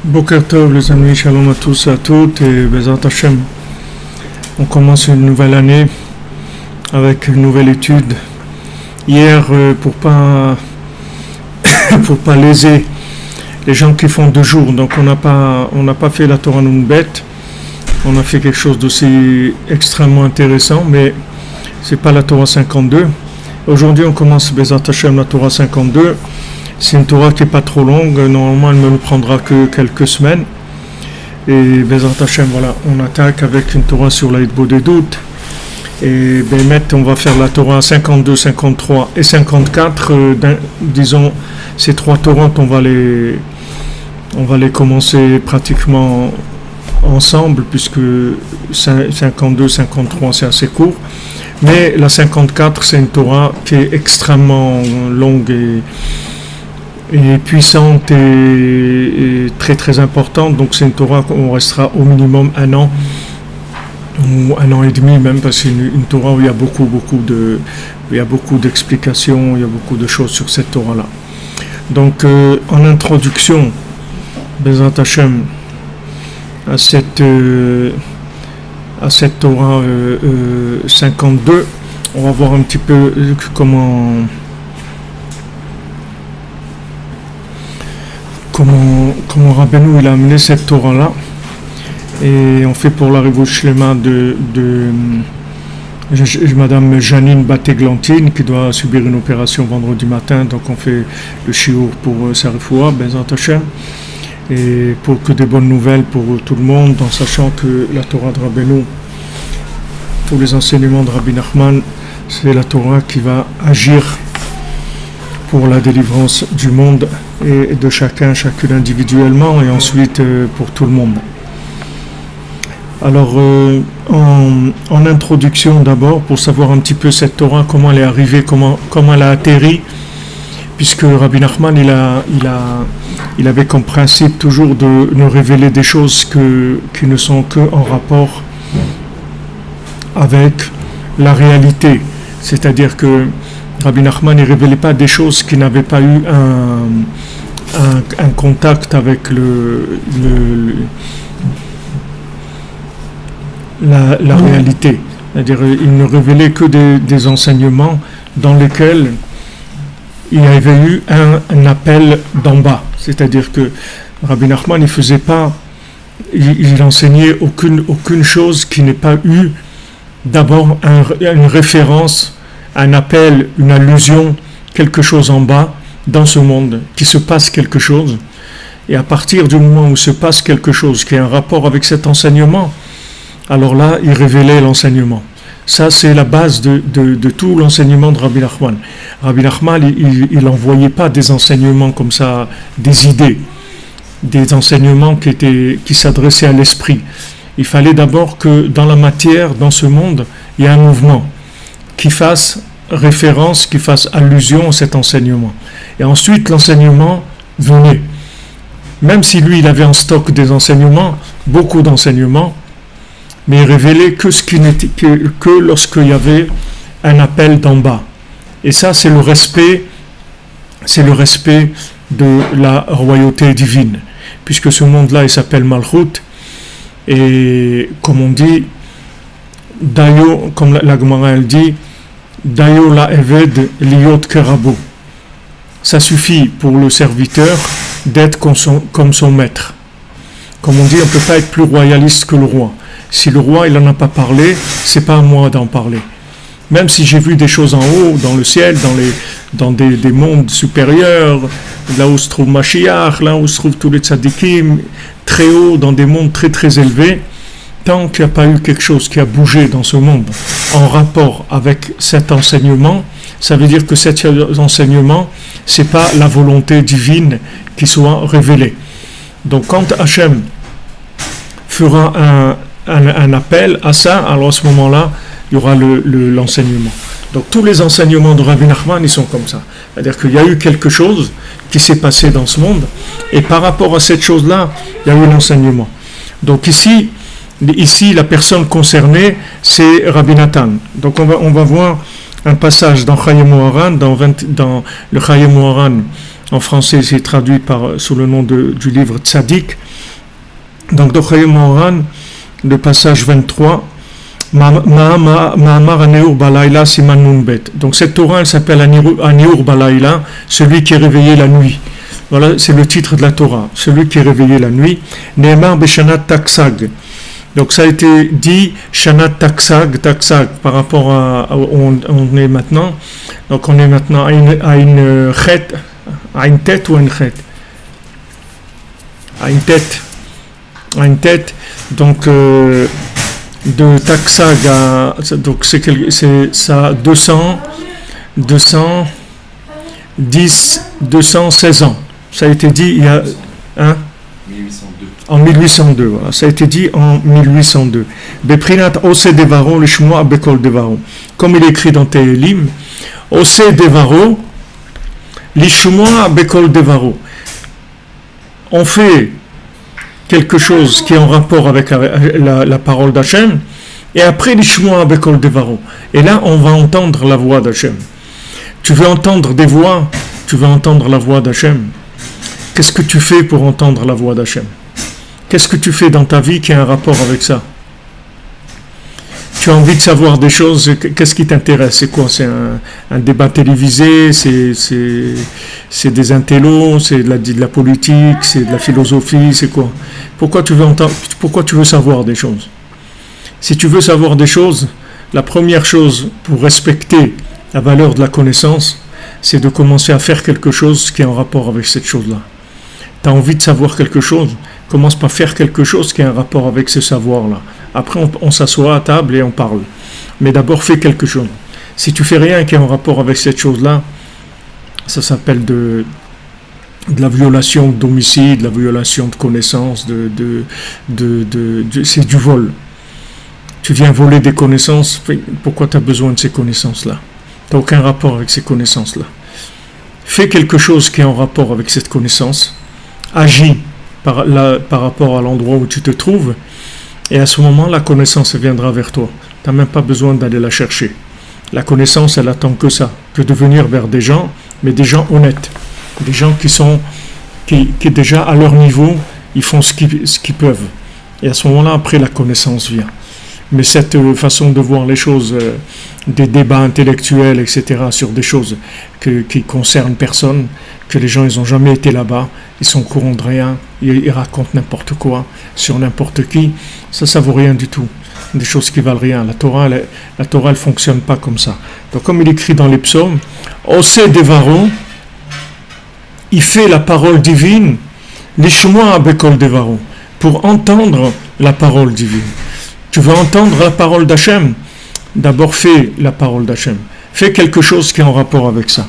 Boker Tov les amis, shalom à tous et à toutes et Bezrat Hashem. On commence une nouvelle année avec une nouvelle étude. Hier, pour pas léser les gens qui font 2 jours, donc on n'a pas fait la Torah Nunbet. On a fait quelque chose d'aussi extrêmement intéressant, mais c'est pas la Torah 52. Aujourd'hui, on commence Bezrat Hashem la Torah 52. C'est une Torah qui n'est pas trop longue, normalement elle ne nous prendra que quelques semaines. Et Bezrat Hashem, voilà, on attaque avec une Torah sur la Hitbo des doutes. Et Bémet, on va faire la Torah 52, 53 et 54. Disons, ces 3 Torahs, on va les commencer pratiquement ensemble, puisque 52, 53 c'est assez court. Mais la 54, c'est une Torah qui est extrêmement longue et puissante et très très importante. Donc c'est une Torah qu'on restera au minimum 1 an ou 1 an et demi même, parce que c'est une Torah où il y a beaucoup d'explications, il y a beaucoup de choses sur cette Torah là. Donc en introduction, Bezrat Hashem, à cette Torah 52, on va voir un petit peu comment Rabbeinu il a amené cette Torah là, et on fait pour la révolution de Madame Janine Bateglantine qui doit subir une opération vendredi matin, donc on fait le shiur pour sa refoua, Bezrat Hashem, et pour que des bonnes nouvelles pour tout le monde, en sachant que la Torah de Rabbeinu, tous les enseignements de Rabbi Nachman, c'est la Torah qui va agir pour la délivrance du monde et de chacune individuellement, et ensuite pour tout le monde. Alors en introduction d'abord, pour savoir un petit peu cette Torah, comment elle est arrivée, comment elle a atterri, puisque Rabbi Nachman il avait comme principe toujours de nous révéler des choses qui ne sont que en rapport avec la réalité, c'est-à-dire que Rabbi Nachman ne révélait pas des choses qui n'avaient pas eu un contact avec la réalité. C'est-à-dire il ne révélait que des enseignements dans lesquels il y avait eu un appel d'en bas. C'est-à-dire que Rabbi Nachman il enseignait aucune chose qui n'ait pas eu d'abord une référence, un appel, une allusion, quelque chose en bas dans ce monde, qui se passe quelque chose, et à partir du moment où se passe quelque chose qui a un rapport avec cet enseignement, alors là il révélait l'enseignement. Ça c'est la base de tout l'enseignement de Rabbi Nachman. Rabbi Nachman il n'envoyait pas des enseignements comme ça, des idées, des enseignements qui s'adressaient à l'esprit. Il fallait d'abord que dans la matière, dans ce monde, il y ait un mouvement qui fasse référence, qui fasse allusion à cet enseignement. Et ensuite, l'enseignement venait. Même si lui, il avait en stock des enseignements, beaucoup d'enseignements, mais il révélait que ce qui n'était que lorsqu'il y avait un appel d'en bas. Et ça, c'est le respect de la royauté divine, puisque ce monde-là, il s'appelle Malchut, et comme on dit, Dayo, comme la Gemara elle dit, Dayo la Eved liot kerabo. Ça suffit pour le serviteur d'être comme son maître. Comme on dit, on ne peut pas être plus royaliste que le roi. Si le roi il n'en a pas parlé, c'est pas à moi d'en parler. Même si j'ai vu des choses en haut, dans le ciel, dans des mondes supérieurs, là où se trouve Mashiach, là où se trouvent tous les tzadikim, très haut, dans des mondes très très élevés, tant qu'il n'y a pas eu quelque chose qui a bougé dans ce monde en rapport avec cet enseignement, ça veut dire que cet enseignement, c'est pas la volonté divine qui soit révélée. Donc quand Hachem fera un appel à ça, alors à ce moment-là, il y aura l'enseignement. Donc tous les enseignements de Rabbi Nachman, ils sont comme ça. C'est-à-dire qu'il y a eu quelque chose qui s'est passé dans ce monde, et par rapport à cette chose-là, il y a eu l'enseignement. Donc ici, la personne concernée, c'est Rabbi Nathan. Donc on va voir un passage dans Chayei Moharan, dans le Chayei Moharan, en français c'est traduit sous le nom du livre Tzadik, Donc, dans Chayei Moharan, le passage 23, Ma'amar Aneur Balayla Siman Nunbet. Donc, cette Torah, elle s'appelle Aneur Balayla, celui qui est réveillé la nuit. Voilà, c'est le titre de la Torah, celui qui est réveillé la nuit. Ne'emar Beshanat Taksag. Donc, ça a été dit Shanat Taksag, par rapport à où on est maintenant. Donc, on est maintenant à une chet, à une tête ou à une chet, à une tête, donc de Taksag à, donc c'est ça 216 ans. Ça a été dit il y a 1802. En 1802, voilà. Ça a été dit en 1802. Beprinat Ose Devaro, le Shmoa Bekol Devaro. Comme il est écrit dans Tehilim, Ose Devaro, l'Ishmoa Bekol Devaro. On fait quelque chose qui est en rapport avec la parole d'Hachem, et après l'Ishmoa Bekol Devaro. Et là, on va entendre la voix d'Hachem. Tu veux entendre des voix, tu veux entendre la voix d'Hachem. Qu'est-ce que tu fais pour entendre la voix d'Hachem? Qu'est-ce que tu fais dans ta vie qui a un rapport avec ça? Tu as envie de savoir des choses, qu'est-ce qui t'intéresse? C'est quoi? C'est un débat télévisé, c'est des intellos, c'est de la politique, c'est de la philosophie, c'est quoi? Pourquoi tu veux savoir des choses? Si tu veux savoir des choses, la première chose pour respecter la valeur de la connaissance, c'est de commencer à faire quelque chose qui est en rapport avec cette chose-là. Tu as envie de savoir quelque chose, commence par faire quelque chose qui a un rapport avec ce savoir-là. Après, on s'assoit à table et on parle. Mais d'abord, fais quelque chose. Si tu fais rien qui est en rapport avec cette chose-là, ça s'appelle de la violation d'homicide, de la violation de connaissances, c'est du vol. Tu viens voler des connaissances, pourquoi tu as besoin de ces connaissances-là? Tu n'as aucun rapport avec ces connaissances-là. Fais quelque chose qui est en rapport avec cette connaissance, agis par rapport à l'endroit où tu te trouves, et à ce moment, la connaissance viendra vers toi. Tu n'as même pas besoin d'aller la chercher. La connaissance, elle attend que ça, que de venir vers des gens, mais des gens honnêtes, des gens qui déjà à leur niveau, ils font ce qu'ils peuvent. Et à ce moment-là, après, la connaissance vient. Mais cette façon de voir les choses, des débats intellectuels, etc., sur des choses qui concernent personne, que les gens ils n'ont jamais été là-bas, ils sont au courant de rien, ils racontent n'importe quoi sur n'importe qui, ça vaut rien du tout. Des choses qui valent rien. La Torah, elle fonctionne pas comme ça. Donc comme il écrit dans les psaumes, Ose Devaro, il fait la parole divine, l'Ishmoa Bekol Devaro, pour entendre la parole divine. Tu veux entendre la parole d'Hachem? D'abord fais la parole d'Hachem. Fais quelque chose qui est en rapport avec ça.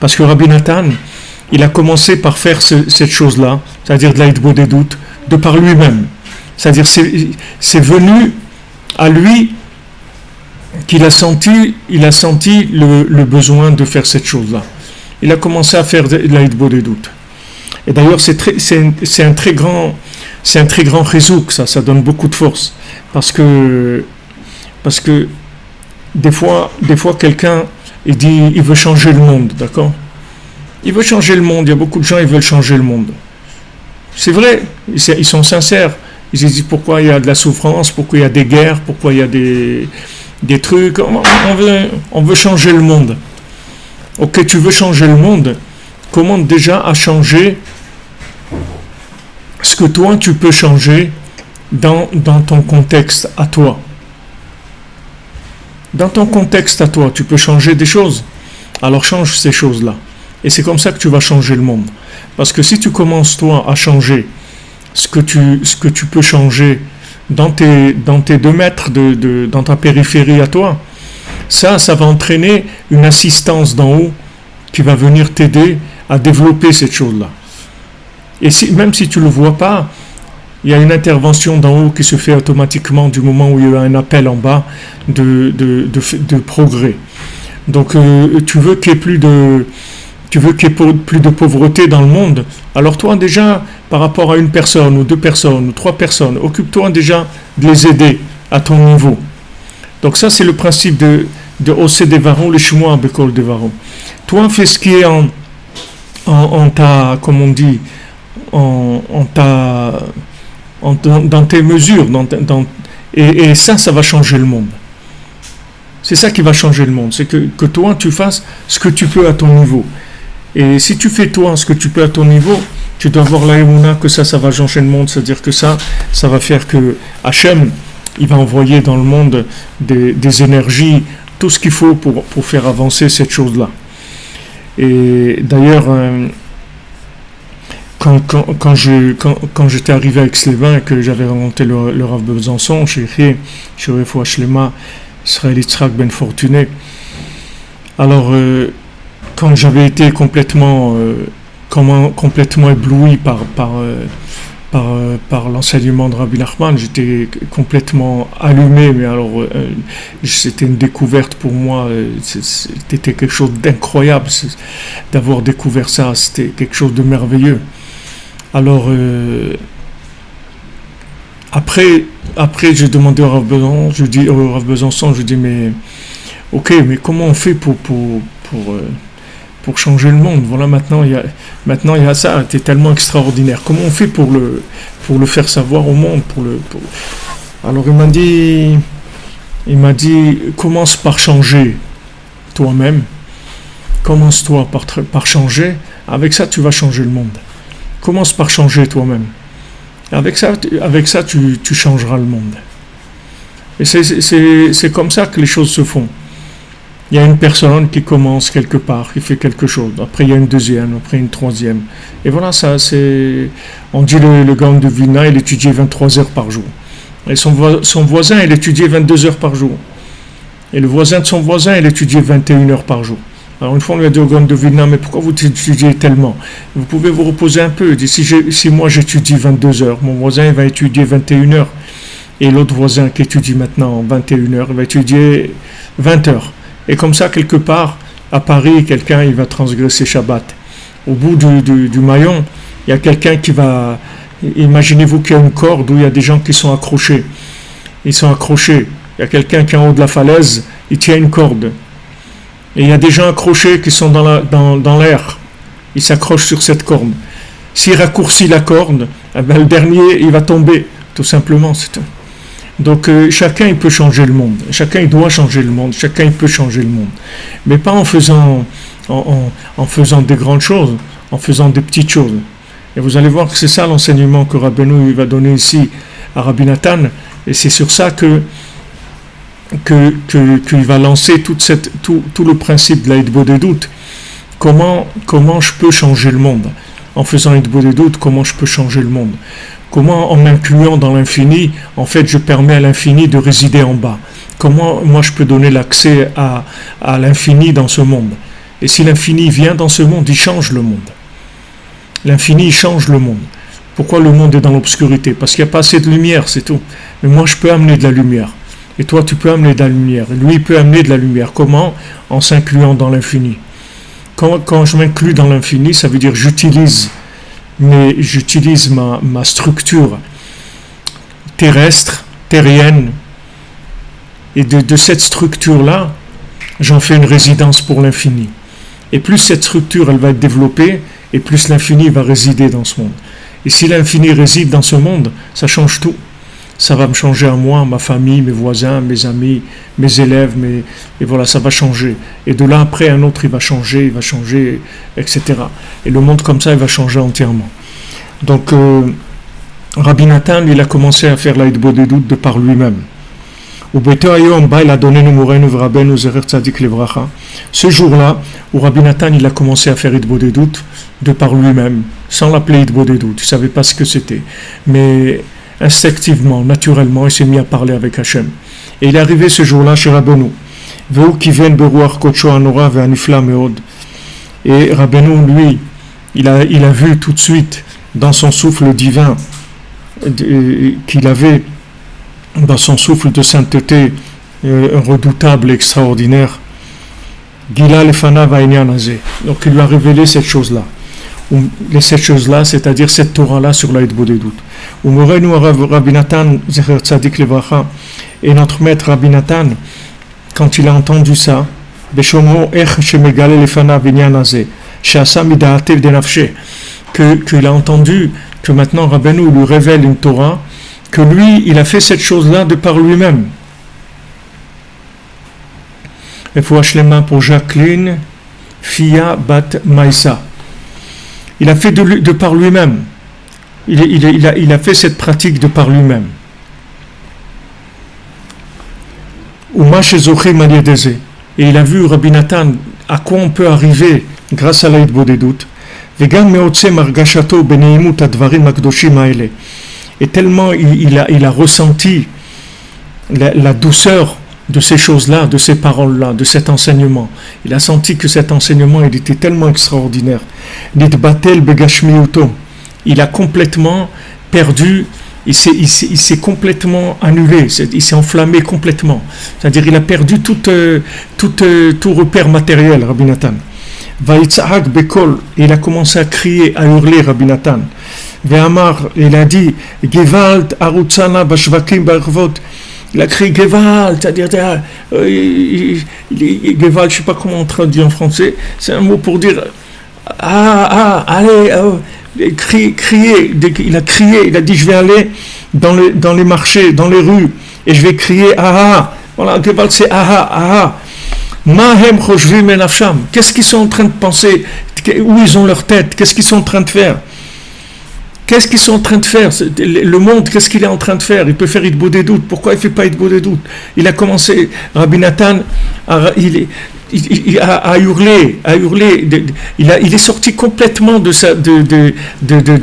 Parce que Rabbi Nathan, il a commencé par faire cette chose-là, c'est-à-dire de l'aïdbo des doutes, de par lui-même. C'est-à-dire c'est venu à lui qu'il a senti le besoin de faire cette chose-là. Il a commencé à faire de l'aïdbo des doutes. Et d'ailleurs, c'est un très grand chizouk, ça donne beaucoup de force. Parce que des fois quelqu'un, il dit, il veut changer le monde, d'accord? Il veut changer le monde, il y a beaucoup de gens, ils veulent changer le monde. C'est vrai, ils sont sincères. Ils se disent pourquoi il y a de la souffrance, pourquoi il y a des guerres, pourquoi il y a des trucs. On veut changer le monde. Ok, tu veux changer le monde, commence déjà à changer ce que toi tu peux changer dans ton contexte à toi. Dans ton contexte à toi, tu peux changer des choses. Alors change ces choses-là. Et c'est comme ça que tu vas changer le monde. Parce que si tu commences toi à changer ce que tu peux changer dans tes 2 mètres dans ta périphérie à toi, ça va entraîner une assistance d'en haut qui va venir t'aider à développer cette chose-là. Et même si tu ne le vois pas, il y a une intervention d'en haut qui se fait automatiquement du moment où il y a un appel en bas de progrès. Donc tu veux qu'il y ait plus de pauvreté dans le monde. Alors toi déjà, par rapport à 1 personne ou 2 personnes ou 3 personnes, occupe-toi déjà de les aider à ton niveau. Donc ça c'est le principe de Ose Devaron, le Shmoa Bekol Devaron. Toi, fais ce qui est en ta, comme on dit, dans tes mesures, et ça va changer le monde. C'est ça qui va changer le monde, c'est que toi, tu fasses ce que tu peux à ton niveau. Et si tu fais toi ce que tu peux à ton niveau, tu dois avoir la émouna que ça va changer le monde, c'est-à-dire que ça va faire que Hachem, il va envoyer dans le monde des énergies, tout ce qu'il faut pour faire avancer cette chose-là. Et d'ailleurs, quand j'étais arrivé à Aix-les-Bains et que j'avais rencontré le Rav Besançon, chez Refoua Shlema, Israël Yitzhak Ben Fortuné, alors quand j'avais été complètement ébloui par l'enseignement de Rabbi Nachman, j'étais complètement allumé, mais alors c'était une découverte pour moi, c'était quelque chose d'incroyable d'avoir découvert ça, c'était quelque chose de merveilleux. Alors après j'ai demandé au Rav Besançon, je dis mais ok, mais comment on fait pour changer le monde? Voilà, maintenant il y a ça, t'es tellement extraordinaire. Comment on fait pour le faire savoir au monde, Alors il m'a dit commence par changer toi-même. Commence-toi par changer. Avec ça, tu vas changer le monde. Commence par changer toi-même. Avec ça, tu changeras le monde. Et c'est comme ça que les choses se font. Il y a une personne qui commence quelque part, qui fait quelque chose. Après, il y a une deuxième, après une troisième. Et voilà, ça, c'est... On dit le Gaon de Vilna, il étudiait 23 heures par jour. Et son voisin, il étudiait 22 heures par jour. Et le voisin de son voisin, il étudiait 21 heures par jour. Alors une fois, on lui a dit au Gaon de Vilna, mais pourquoi vous étudiez tellement? Vous pouvez vous reposer un peu. Il dit, si moi j'étudie 22 heures, mon voisin il va étudier 21 heures. Et l'autre voisin qui étudie maintenant 21 heures, il va étudier 20 heures. Et comme ça, quelque part, à Paris, quelqu'un il va transgresser Shabbat. Au bout du maillon, il y a quelqu'un qui va... Imaginez-vous qu'il y a une corde où il y a des gens qui sont accrochés. Ils sont accrochés. Il y a quelqu'un qui est en haut de la falaise, il tient une corde. Et il y a des gens accrochés qui sont dans l'air. Ils s'accrochent sur cette corde. S'il raccourcit la corde, eh bien, le dernier, il va tomber. Tout simplement, c'est tout. Donc chacun il peut changer le monde, chacun il doit changer le monde, chacun il peut changer le monde, mais pas en faisant des grandes choses, en faisant des petites choses. Et vous allez voir que c'est ça l'enseignement que Rabbeinu va donner ici à Rabbi Nathan, et c'est sur ça qu'il va lancer tout le principe de la Hitbodedut. Comment je peux changer le monde? En faisant Hitbodedut, comment je peux changer le monde? Comment, en m'incluant dans l'infini, en fait, je permets à l'infini de résider en bas? Comment, moi, je peux donner l'accès à l'infini dans ce monde? Et si l'infini vient dans ce monde, il change le monde. L'infini, il change le monde. Pourquoi le monde est dans l'obscurité? Parce qu'il n'y a pas assez de lumière, c'est tout. Mais moi, je peux amener de la lumière. Et toi, tu peux amener de la lumière. Et lui, il peut amener de la lumière. Comment? En s'incluant dans l'infini. Quand je m'inclus dans l'infini, ça veut dire j'utilise ma structure terrestre, terrienne, et de cette structure-là, j'en fais une résidence pour l'infini. Et plus cette structure elle va être développée, et plus l'infini va résider dans ce monde. Et si l'infini réside dans ce monde, ça change tout. Ça va me changer à moi, ma famille, mes voisins, mes amis, mes élèves, et voilà, ça va changer. Et de là après, un autre, il va changer, etc. Et le monde comme ça, il va changer entièrement. Donc, Rabbi Nathan, il a commencé à faire la Hitbodedut de par lui-même. Ce jour-là, où Rabbi Nathan, il a commencé à faire Hitbodedut de par lui-même, sans l'appeler Hitbodedut, il ne savait pas ce que c'était. Mais instinctivement, naturellement, il s'est mis à parler avec Hachem. Et il est arrivé ce jour-là chez Rabbeinu. Et Rabbeinu, lui, il a vu tout de suite dans son souffle divin qu'il avait, dans son souffle de sainteté redoutable et extraordinaire. Gila lefana va'inyan. Donc il lui a révélé cette chose-là. Cette chose-là, c'est-à-dire cette Torah-là sur la Hitbodedut. Et notre maître Rabbi Nathan, quand il a entendu ça, qu'il a entendu que maintenant Rabbeinu lui révèle une Torah, que lui, il a fait cette chose-là de par lui-même. Et pour Hachlema pour Jacqueline, Fia Bat Maïsa. Il a fait de par lui-même. Il a fait cette pratique de par lui-même. Et il a vu Rabbi Nathan à quoi on peut arriver grâce à l'Aïd Bodedut. Et tellement il a ressenti la douceur de ces choses-là, de ces paroles-là, de cet enseignement. Il a senti que cet enseignement, il était tellement extraordinaire. Il a complètement perdu, il s'est complètement annulé, il s'est enflammé complètement. C'est-à-dire il a perdu tout repère matériel, Rabbi Nathan. Vaïtzahak Bekol, il a commencé à crier, à hurler, Rabbi Nathan. Ve'amar, il a dit, Gewalt Arutzana Bashvakim Barvot. Il a crié Gewalt, c'est-à-dire Gewalt, je ne sais pas comment on traduit en français, c'est un mot pour dire allez, crier. Il a crié, il a dit je vais aller dans les marchés, dans les rues, et je vais crier voilà, Gewalt c'est Mahem Choshvim Menafsham. Qu'est-ce qu'ils sont en train de penser? Où ils ont leur tête? Qu'est-ce qu'ils sont en train de faire? Qu'est-ce qu'ils sont en train de faire? Le monde, qu'est-ce qu'il est en train de faire? Il peut faire Hitbo des doutes. Pourquoi il ne fait pas Hitbo des doutes? Il a commencé, Rabbi Nathan, à hurler. Il est sorti complètement de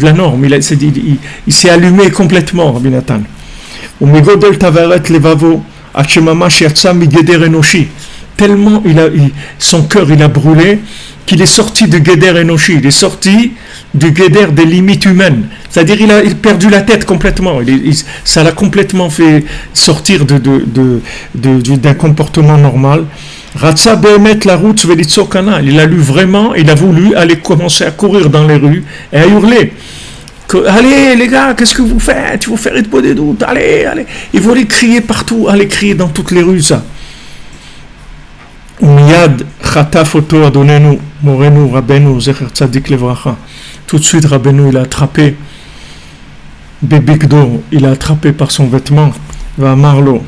la norme. Il s'est allumé complètement, Rabbi Nathan. Tellement son cœur il a brûlé qu'il est sorti de Geder Enoshi, il est sorti du Geder des limites humaines. C'est-à-dire il a perdu la tête complètement. Ça l'a complètement fait sortir d'un comportement normal. Ratsa Behemet la route Velitsokana. Il a voulu aller commencer à courir dans les rues et à hurler. Allez les gars, qu'est-ce que vous faites? Vous faites Hitbo des doutes, allez. Il voulait crier partout, aller crier dans toutes les rues ça. Umiyad Khataf Oto Adonenu Morenu Rabbeinu Zecher Tzadik Levracha. Tout de suite Rabbeinu il a attrapé Bebikdo, il a attrapé par son vêtement va Marlo.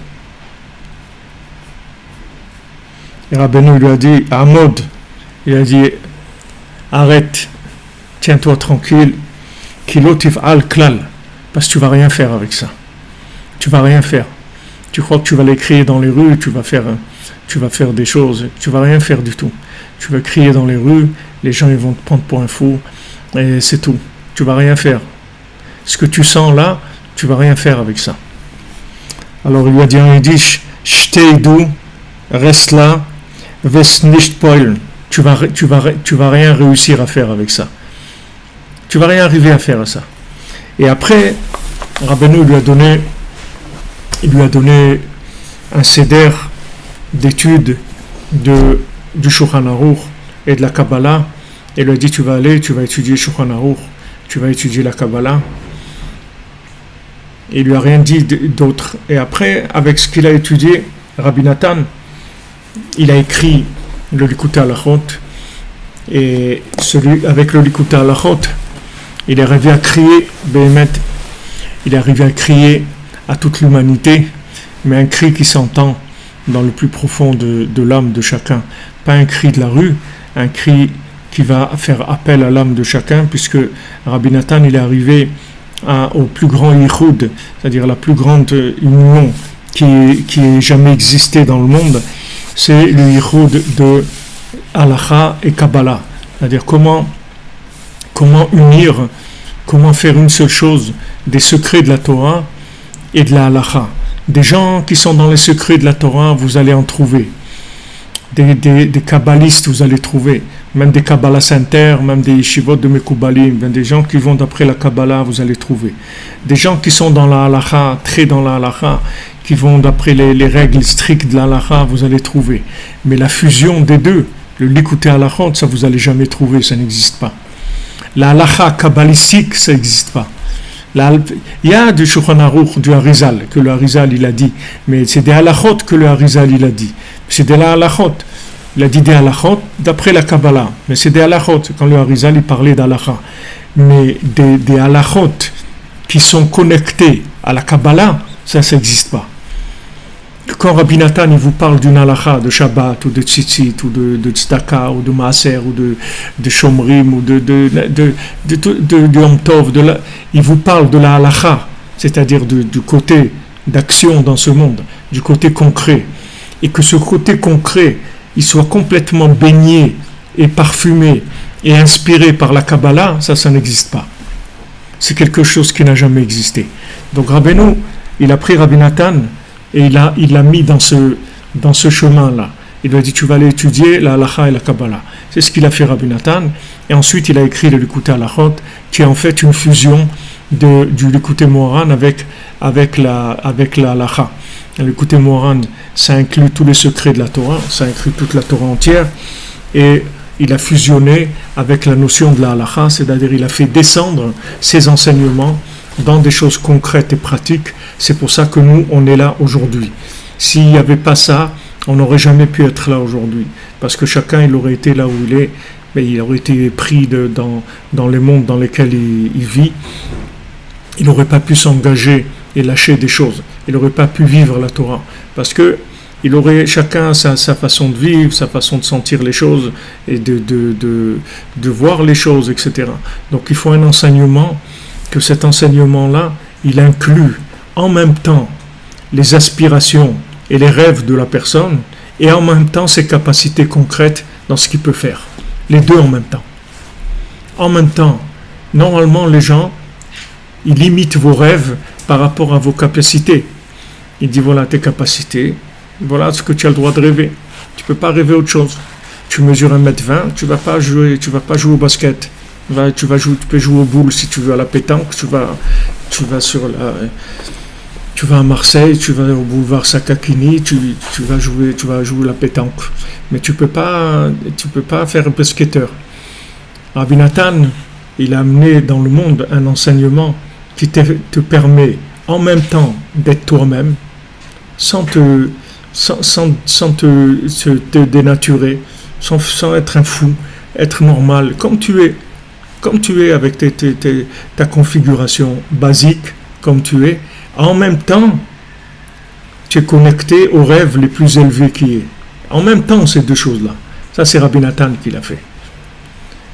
Et Rabbeinu lui a dit Amod, il a dit arrête, tiens-toi tranquille, Kilotif al klal, parce que tu vas rien faire avec ça. Tu vas rien faire. Tu crois que tu vas les crier dans les rues, tu vas faire des choses, tu vas rien faire du tout. Tu vas crier dans les rues, les gens ils vont te prendre pour un fou, et c'est tout. Tu vas rien faire. Ce que tu sens là, tu vas rien faire avec ça. Alors il lui a dit en yiddish, Shteidu, reste là, ves nicht poilen. Tu vas rien réussir à faire avec ça. Tu vas rien arriver à faire à ça. Et après, Rabbeinu lui a donné un seder d'études du Shulchan Aruch et de la Kabbalah, et lui a dit tu vas étudier Shulchan Aruch, tu vas étudier la Kabbalah. Et il lui a rien dit d'autre. Et après, avec ce qu'il a étudié, Rabbi Nathan, il a écrit le Likutei Halachot, et avec le Likutei Halachot, il est arrivé à crier, il est arrivé à crier à toute l'humanité, mais un cri qui s'entend dans le plus profond de l'âme de chacun. Pas un cri de la rue, un cri qui va faire appel à l'âme de chacun, puisque Rabbi Nathan il est arrivé au plus grand yichud, c'est-à-dire la plus grande union qui ait jamais existé dans le monde, c'est le yichud de Halacha et Kabbalah. C'est-à-dire comment unir, comment faire une seule chose des secrets de la Torah et de la Halacha. Des gens qui sont dans les secrets de la Torah, vous allez en trouver. Des kabbalistes, vous allez trouver. Même des Kabbalah Center, même des yeshivot de Mekoubalim, des gens qui vont d'après la Kabbalah, vous allez trouver. Des gens qui sont dans la Halacha, très dans la Halacha, qui vont d'après les règles strictes de la Halacha, vous allez trouver. Mais la fusion des deux, le Likutei Halachot, ça vous allez jamais trouver, ça n'existe pas. La Halacha kabbalistique, ça n'existe pas. Il y a du Shulchan Aruch, du Harizal, que le Harizal il a dit, mais c'est des halachot que le Harizal il a dit. C'est des halachot. Il a dit des halachot d'après la Kabbalah, mais c'est des halachot. Quand le Harizal il parlait d'halacha, mais des halachot qui sont connectés à la Kabbalah, ça n'existe pas. Quand Rabbi Nathan il vous parle d'une halacha de Shabbat ou de Tzitzit ou de Tzedaka ou de Maaser ou de Shomrim ou de Yom Tov, il vous parle de la halacha, c'est-à-dire du côté d'action dans ce monde, du côté concret, et que ce côté concret il soit complètement baigné et parfumé et inspiré par la Kabbalah, ça n'existe pas. C'est quelque chose qui n'a jamais existé. Donc Rabbeinu, il a pris Rabbi Nathan et il l'a mis dans ce chemin-là. Il lui a dit, tu vas aller étudier la halacha et la Kabbalah. C'est ce qu'il a fait Rabbi Nathan. Et ensuite, il a écrit le Likutei Halachot, qui est en fait une fusion du Likutei Moharan avec la halacha. Le Likutei Moharan, ça inclut tous les secrets de la Torah, ça inclut toute la Torah entière. Et il a fusionné avec la notion de la halacha, c'est-à-dire il a fait descendre ses enseignements dans des choses concrètes et pratiques. C'est pour ça que nous, on est là aujourd'hui. S'il n'y avait pas ça, on n'aurait jamais pu être là aujourd'hui. Parce que chacun, il aurait été là où il est, mais il aurait été pris dans les mondes dans lesquels il vit. Il n'aurait pas pu s'engager et lâcher des choses. Il n'aurait pas pu vivre la Torah. Parce que il aurait chacun sa façon de vivre, sa façon de sentir les choses et de voir les choses, etc. Donc il faut un enseignement, que cet enseignement-là, il inclut en même temps les aspirations et les rêves de la personne et en même temps ses capacités concrètes dans ce qu'il peut faire. Les deux en même temps. En même temps, normalement les gens, ils imitent vos rêves par rapport à vos capacités. Ils disent voilà tes capacités, voilà ce que tu as le droit de rêver. Tu ne peux pas rêver autre chose. Tu mesures 1m20, tu ne vas pas jouer au basket. Tu peux jouer au boule si tu veux, à la pétanque, tu vas à Marseille, tu vas au boulevard Sakakini, tu vas jouer la pétanque. Mais tu peux pas faire basketteur. Rabbi Nathan, il a amené dans le monde un enseignement qui te permet en même temps d'être toi-même, sans te dénaturer, sans être un fou, être normal, comme tu es avec ta configuration basique, comme tu es, en même temps, tu es connecté aux rêves les plus élevés qui est. En même temps, ces deux choses-là. Ça, c'est Rabbi Nathan qui l'a fait.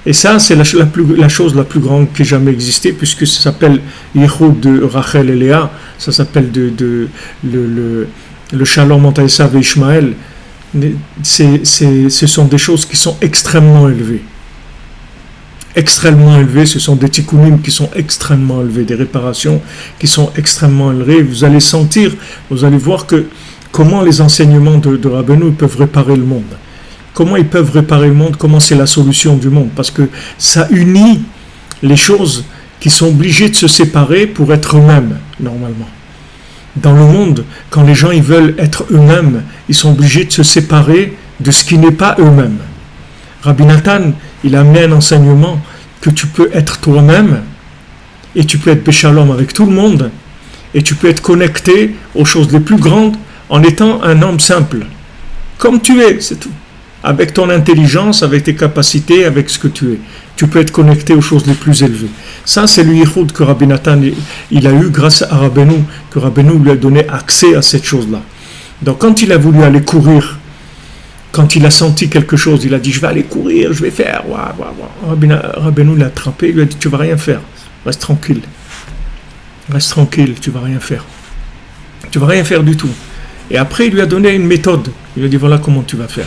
Et ça, c'est la chose la plus grande qui ait jamais existé, puisque ça s'appelle Yichud de Rachel et Léa, ça s'appelle le Shalom entre Esav et Ishmaël. Ce sont des choses qui sont extrêmement élevées. Extrêmement élevés, ce sont des tikkunim qui sont extrêmement élevés, des réparations qui sont extrêmement élevées. Vous allez sentir, vous allez voir comment les enseignements de Rabbeinu peuvent réparer le monde. Comment ils peuvent réparer le monde, comment c'est la solution du monde. Parce que ça unit les choses qui sont obligées de se séparer pour être eux-mêmes, normalement. Dans le monde, quand les gens ils veulent être eux-mêmes, ils sont obligés de se séparer de ce qui n'est pas eux-mêmes. Rabbi Nathan, il a amené un enseignement que tu peux être toi-même et tu peux être béchalom avec tout le monde et tu peux être connecté aux choses les plus grandes en étant un homme simple. Comme tu es, c'est tout. Avec ton intelligence, avec tes capacités, avec ce que tu es. Tu peux être connecté aux choses les plus élevées. Ça, c'est le yichud que Rabbi Nathan il a eu grâce à Rabbeinu, que Rabbeinu lui a donné accès à cette chose-là. Donc quand il a voulu aller courir, quand il a senti quelque chose, il a dit, je vais aller courir, je vais faire. Rabbeinu l'a attrapé, il lui a dit, tu ne vas rien faire. Reste tranquille. Reste tranquille, tu ne vas rien faire. Tu ne vas rien faire du tout. Et après, il lui a donné une méthode. Il lui a dit, voilà comment tu vas faire.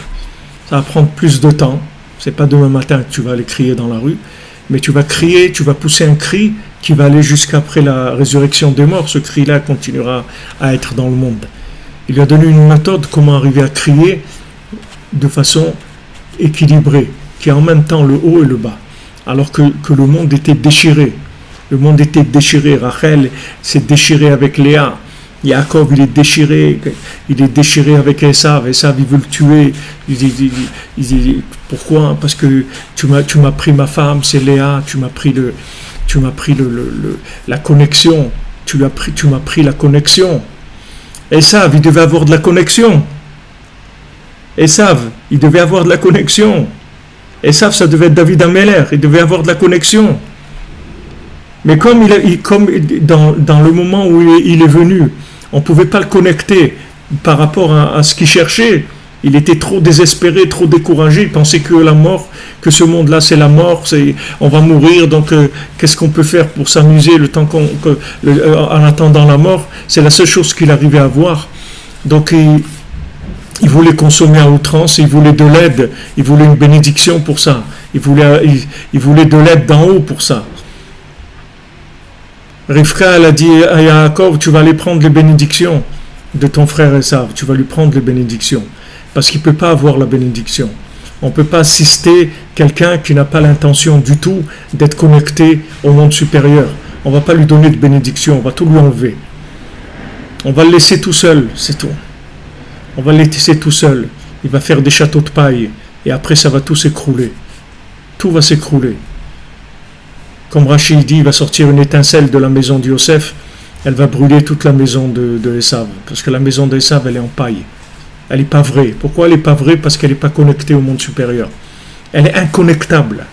Ça va prendre plus de temps. Ce n'est pas demain matin que tu vas aller crier dans la rue. Mais tu vas crier, tu vas pousser un cri qui va aller jusqu'après la résurrection des morts. Ce cri-là continuera à être dans le monde. Il lui a donné une méthode, comment arriver à crier de façon équilibrée, qui a en même temps le haut et le bas, alors que le monde était déchiré. Le monde était déchiré. Rachel s'est déchirée avec Léa. Yaakov, il est déchiré avec Esav. Esav, il veut le tuer. Il dit pourquoi? Parce que tu m'as pris ma femme, c'est Léa. Tu tu m'as pris la connexion, tu m'as pris la connexion. Esav, il devait avoir de la connexion. Esav, il devait avoir de la connexion. Esav, ça devait être David Ameller, il devait avoir de la connexion. Mais comme dans le moment où il est venu, on ne pouvait pas le connecter par rapport à ce qu'il cherchait. Il était trop désespéré, trop découragé. Il pensait que la mort, que ce monde-là, c'est la mort, on va mourir. Donc, qu'est-ce qu'on peut faire pour s'amuser le temps en attendant la mort? C'est la seule chose qu'il arrivait à voir. Donc, il voulait consommer à outrance, il voulait de l'aide, il voulait une bénédiction pour ça. Il voulait de l'aide d'en haut pour ça. Rivka, elle a dit à Yaakov, tu vas aller prendre les bénédictions de ton frère Esav. Tu vas lui prendre les bénédictions. Parce qu'il ne peut pas avoir la bénédiction. On ne peut pas assister quelqu'un qui n'a pas l'intention du tout d'être connecté au monde supérieur. On ne va pas lui donner de bénédiction, on va tout lui enlever. On va le laisser tout seul, c'est tout. On va le laisser tout seul. Il va faire des châteaux de paille. Et après, ça va tout s'écrouler. Tout va s'écrouler. Comme Rachid dit, il va sortir une étincelle de la maison de Yosef. Elle va brûler toute la maison de Esav. Parce que la maison d'Esav, elle est en paille. Elle n'est pas vraie. Pourquoi elle n'est pas vraie? Parce qu'elle n'est pas connectée au monde supérieur. Elle est inconnectable.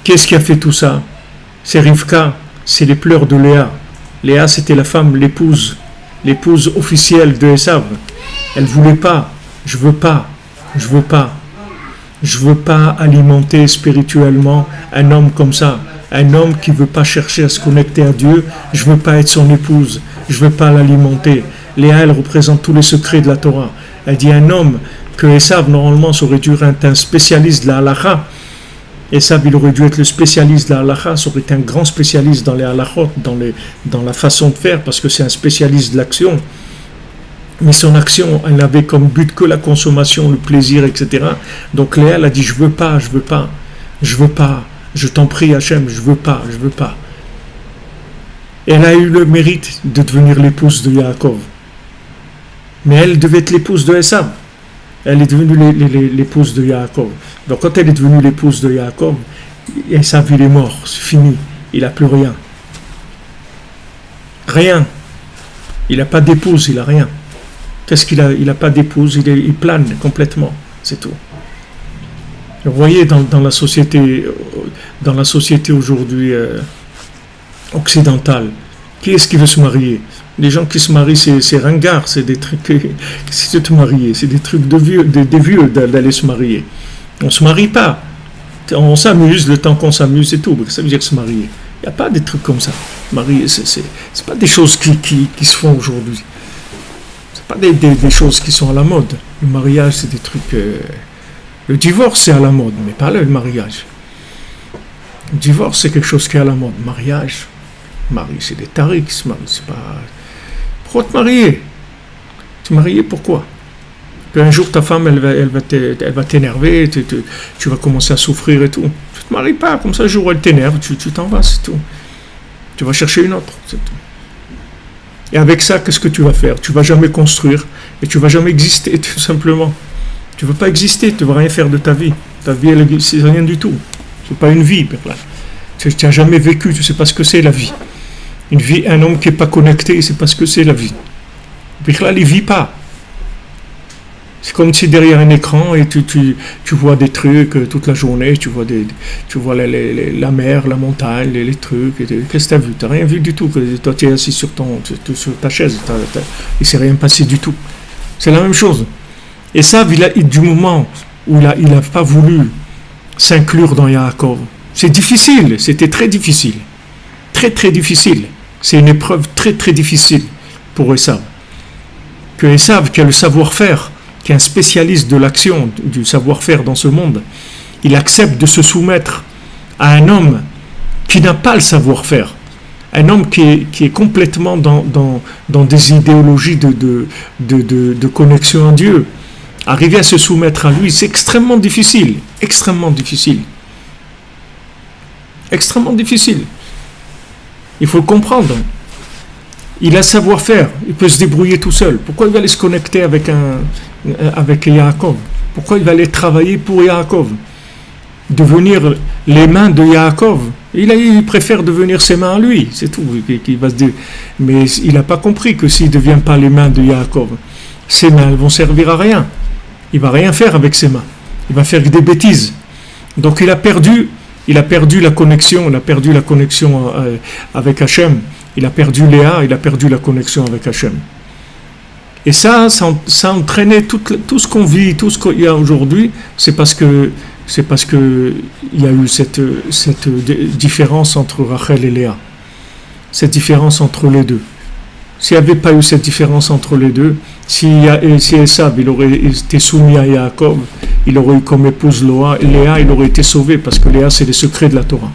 Qu'est-ce qui a fait tout ça? C'est Rivka, c'est les pleurs de Léa. Léa, c'était la femme, l'épouse officielle de Esav. Elle ne voulait pas. Je veux pas alimenter spirituellement un homme comme ça. Un homme qui ne veut pas chercher à se connecter à Dieu. Je ne veux pas être son épouse. Je ne veux pas l'alimenter. Léa, elle représente tous les secrets de la Torah. Elle dit un homme que Esav, normalement, ça aurait dû être un spécialiste de la halakha. Esav, il aurait dû être le spécialiste de la halakha, ça aurait été un grand spécialiste dans les halakhot, dans la façon de faire, parce que c'est un spécialiste de l'action. Mais son action, elle n'avait comme but que la consommation, le plaisir, etc. Donc Léa, elle a dit, je veux pas, je t'en prie Hachem, je veux pas. Et elle a eu le mérite de devenir l'épouse de Yaakov. Mais elle devait être l'épouse de Esav. Elle est devenue l'épouse de Yaakov. Donc quand elle est devenue l'épouse de Yaakov, Esav, il est mort, c'est fini. Il n'a plus rien. Rien. Il n'a pas d'épouse, il n'a rien. Qu'est-ce qu'il a? Il n'a pas d'épouse, il plane complètement. C'est tout. Vous voyez, dans la société aujourd'hui occidentale, qui est-ce qui veut se marier? Les gens qui se marient, c'est ringard, c'est des trucs. C'est de te marier, c'est des trucs des vieux d'aller se marier. On ne se marie pas. On s'amuse le temps qu'on s'amuse et tout. Ça veut dire se marier. Il n'y a pas des trucs comme ça. Marier, c'est pas des choses qui se font aujourd'hui. C'est pas des choses qui sont à la mode. Le mariage, c'est des trucs. Le divorce, c'est à la mode, mais pas le mariage. Le divorce, c'est quelque chose qui est à la mode. Mariage, c'est des taris qui se marient. C'est pas. Pourquoi te marier? Te marier pourquoi? Un jour ta femme elle va t'énerver, tu vas commencer à souffrir et tout. Tu te maries pas, comme ça le jour où elle t'énerve, tu t'en vas, c'est tout. Tu vas chercher une autre, c'est tout. Et avec ça, qu'est-ce que tu vas faire? Tu vas jamais construire et tu vas jamais exister, tout simplement. Tu ne veux pas exister, tu ne vas rien faire de ta vie. Ta vie, c'est rien du tout. C'est pas une vie, tu n'as jamais vécu, tu ne sais pas ce que c'est la vie. Une vie, un homme qui n'est pas connecté, il ne sait pas ce que c'est la vie. Là, il ne vit pas. C'est comme si derrière un écran et tu vois des trucs toute la journée, tu vois la mer, la montagne, les trucs. Qu'est-ce que tu as vu? Tu n'as rien vu du tout. Toi, tu es assis sur ta chaise. Il ne s'est rien passé du tout. C'est la même chose. Et ça, du moment où il n'a pas voulu s'inclure dans Yaakov, c'est difficile. C'était très difficile. Très, très difficile. C'est une épreuve très, très difficile pour Esav. Que Esav, qui a le savoir-faire, qui est un spécialiste de l'action, du savoir-faire dans ce monde, il accepte de se soumettre à un homme qui n'a pas le savoir-faire, un homme qui est complètement dans des idéologies de connexion à Dieu. Arriver à se soumettre à lui, c'est extrêmement difficile, extrêmement difficile. Extrêmement difficile. Il faut le comprendre. Il a le savoir-faire, il peut se débrouiller tout seul. Pourquoi il va aller se connecter avec Yaakov? Pourquoi il va aller travailler pour Yaakov? Devenir les mains de Yaakov? Il préfère devenir ses mains à lui, c'est tout. Va se dire. Mais il n'a pas compris que s'il ne devient pas les mains de Yaakov, ses mains vont servir à rien. Il ne va rien faire avec ses mains. Il va faire des bêtises. Donc il a perdu la connexion, avec Hachem. Il a perdu Léa, il a perdu la connexion avec Hachem. Et ça a entraîné tout ce qu'on vit, tout ce qu'il y a aujourd'hui, c'est parce que il y a eu cette différence entre Rachel et Léa. Cette différence entre les deux. S'il n'y avait pas eu cette différence entre les deux, si Esav il aurait été soumis à Yaakov, il aurait eu comme épouse Léa, il aurait été sauvé, parce que Léa c'est les secrets de la Torah.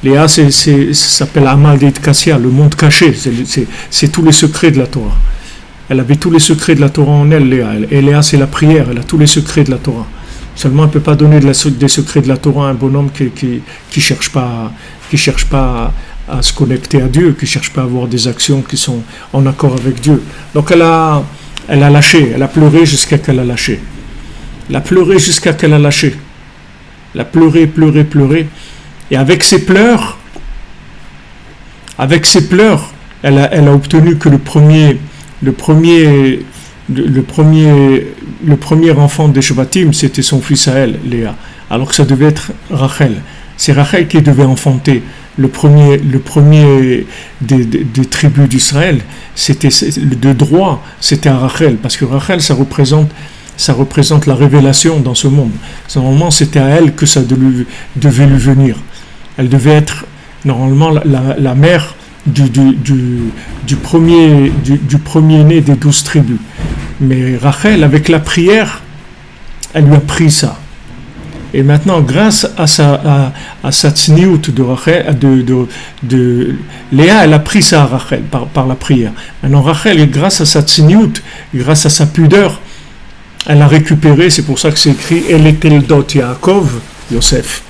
Léa ça s'appelle Amal Deit Kassia, le monde caché, c'est tous les secrets de la Torah. Elle avait tous les secrets de la Torah en elle, Léa. Et Léa c'est la prière, elle a tous les secrets de la Torah. Seulement, elle ne peut pas donner des secrets de la Torah à un bonhomme qui cherche pas à se connecter à Dieu, qui ne cherche pas à avoir des actions qui sont en accord avec Dieu. Donc, elle a lâché, elle a pleuré jusqu'à qu'elle a lâché. Elle a pleuré jusqu'à qu'elle a lâché. Elle a pleuré. Et avec ses pleurs, elle a obtenu que le premier enfant des Shvatim, c'était son fils à elle, Léa. Alors que ça devait être Rachel. C'est Rachel qui devait enfanter le premier des tribus d'Israël. C'était de droit, c'était à Rachel, parce que Rachel, ça représente la révélation dans ce monde. Normalement, c'était à elle que ça devait lui venir. Elle devait être normalement la mère du premier-né des 12 tribus. Mais Rachel, avec la prière, elle lui a pris ça. Et maintenant, grâce à sa tsniout de Rachel, de Léa, elle a pris ça à Rachel par la prière. Maintenant, Rachel, grâce à sa tsniout, grâce à sa pudeur, elle a récupéré, c'est pour ça que c'est écrit Eleteldot Yaakov, Yosef.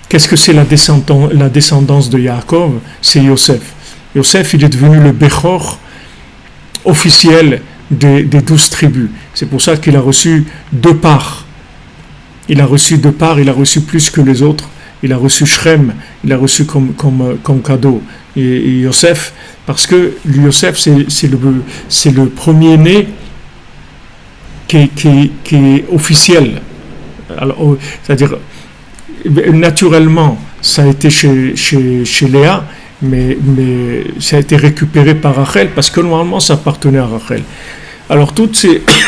Qu'est-ce que c'est la descendance de Yaakov? C'est Yosef. Yosef, il est devenu le Bechor officiel des 12 tribus. C'est pour ça qu'il a reçu 2 parts. Il a reçu plus que les autres. Il a reçu Shrem, il a reçu comme cadeau. Et Yosef, parce que Yosef, c'est le premier-né qui est officiel. Alors, c'est-à-dire, naturellement, ça a été chez Léa, mais ça a été récupéré par Rachel, parce que normalement, ça appartenait à Rachel. Alors, toutes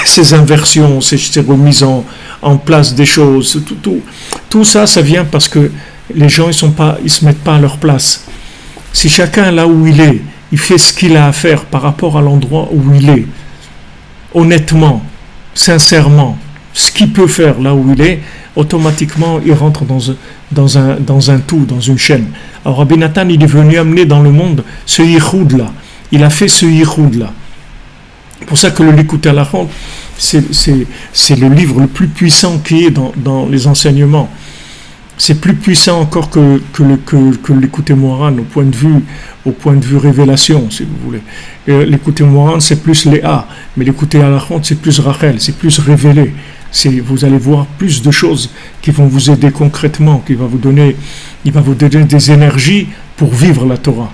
ces inversions, ces remises en place des choses, tout ça vient parce que les gens, ils se mettent pas à leur place. Si chacun, là où il est, il fait ce qu'il a à faire par rapport à l'endroit où il est, honnêtement, sincèrement, ce qu'il peut faire là où il est, automatiquement il rentre dans un tout, dans une chaîne. Alors Rabbi Nathan, il est venu amener dans le monde ce yichoud là. Il a fait ce yichoud là. C'est pour ça que le Likutei Halachot, c'est le livre le plus puissant qui est dans les enseignements. C'est plus puissant encore que le Likutei Moharan au point de vue révélation, si vous voulez. Likutei Moharan, c'est plus Léa, mais le Likutei Halachot, c'est plus Rachel, c'est plus révélé. Vous allez voir plus de choses qui vont vous aider concrètement, il va vous donner des énergies pour vivre la Torah.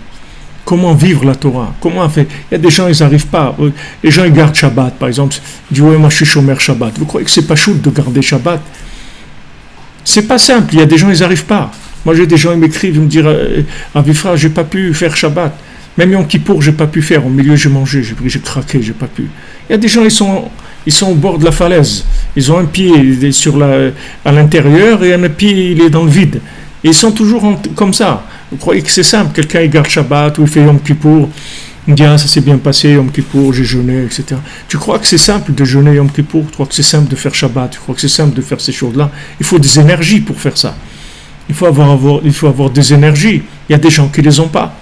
Comment vivre la Torah? Comment faire? Il y a des gens, ils n'arrivent pas. Les gens, ils gardent Shabbat, par exemple. Ils disent, ouais, moi, je suis Shomer Shabbat. Vous croyez que c'est pas chouette de garder Shabbat? C'est pas simple. Il y a des gens, ils n'arrivent pas. Moi, j'ai des gens, ils m'écrivent, ils me disent, Avifra, j'ai pas pu faire Shabbat. Même Yom Kippour, j'ai pas pu faire. Au milieu, j'ai mangé, j'ai craqué, j'ai pas pu. Il y a des gens, ils sont au bord de la falaise. Ils ont un pied à l'intérieur et un pied, il est dans le vide. Et ils sont toujours comme ça. Vous croyez que c'est simple? Quelqu'un, il garde Shabbat ou il fait Yom Kippour. Il dit, ça s'est bien passé, Yom Kippour, j'ai jeûné, etc. Tu crois que c'est simple de jeûner Yom Kippour? Tu crois que c'est simple de faire Shabbat? Tu crois que c'est simple de faire ces choses-là? Il faut des énergies pour faire ça. Il faut avoir des énergies. Il y a des gens qui ne les ont pas.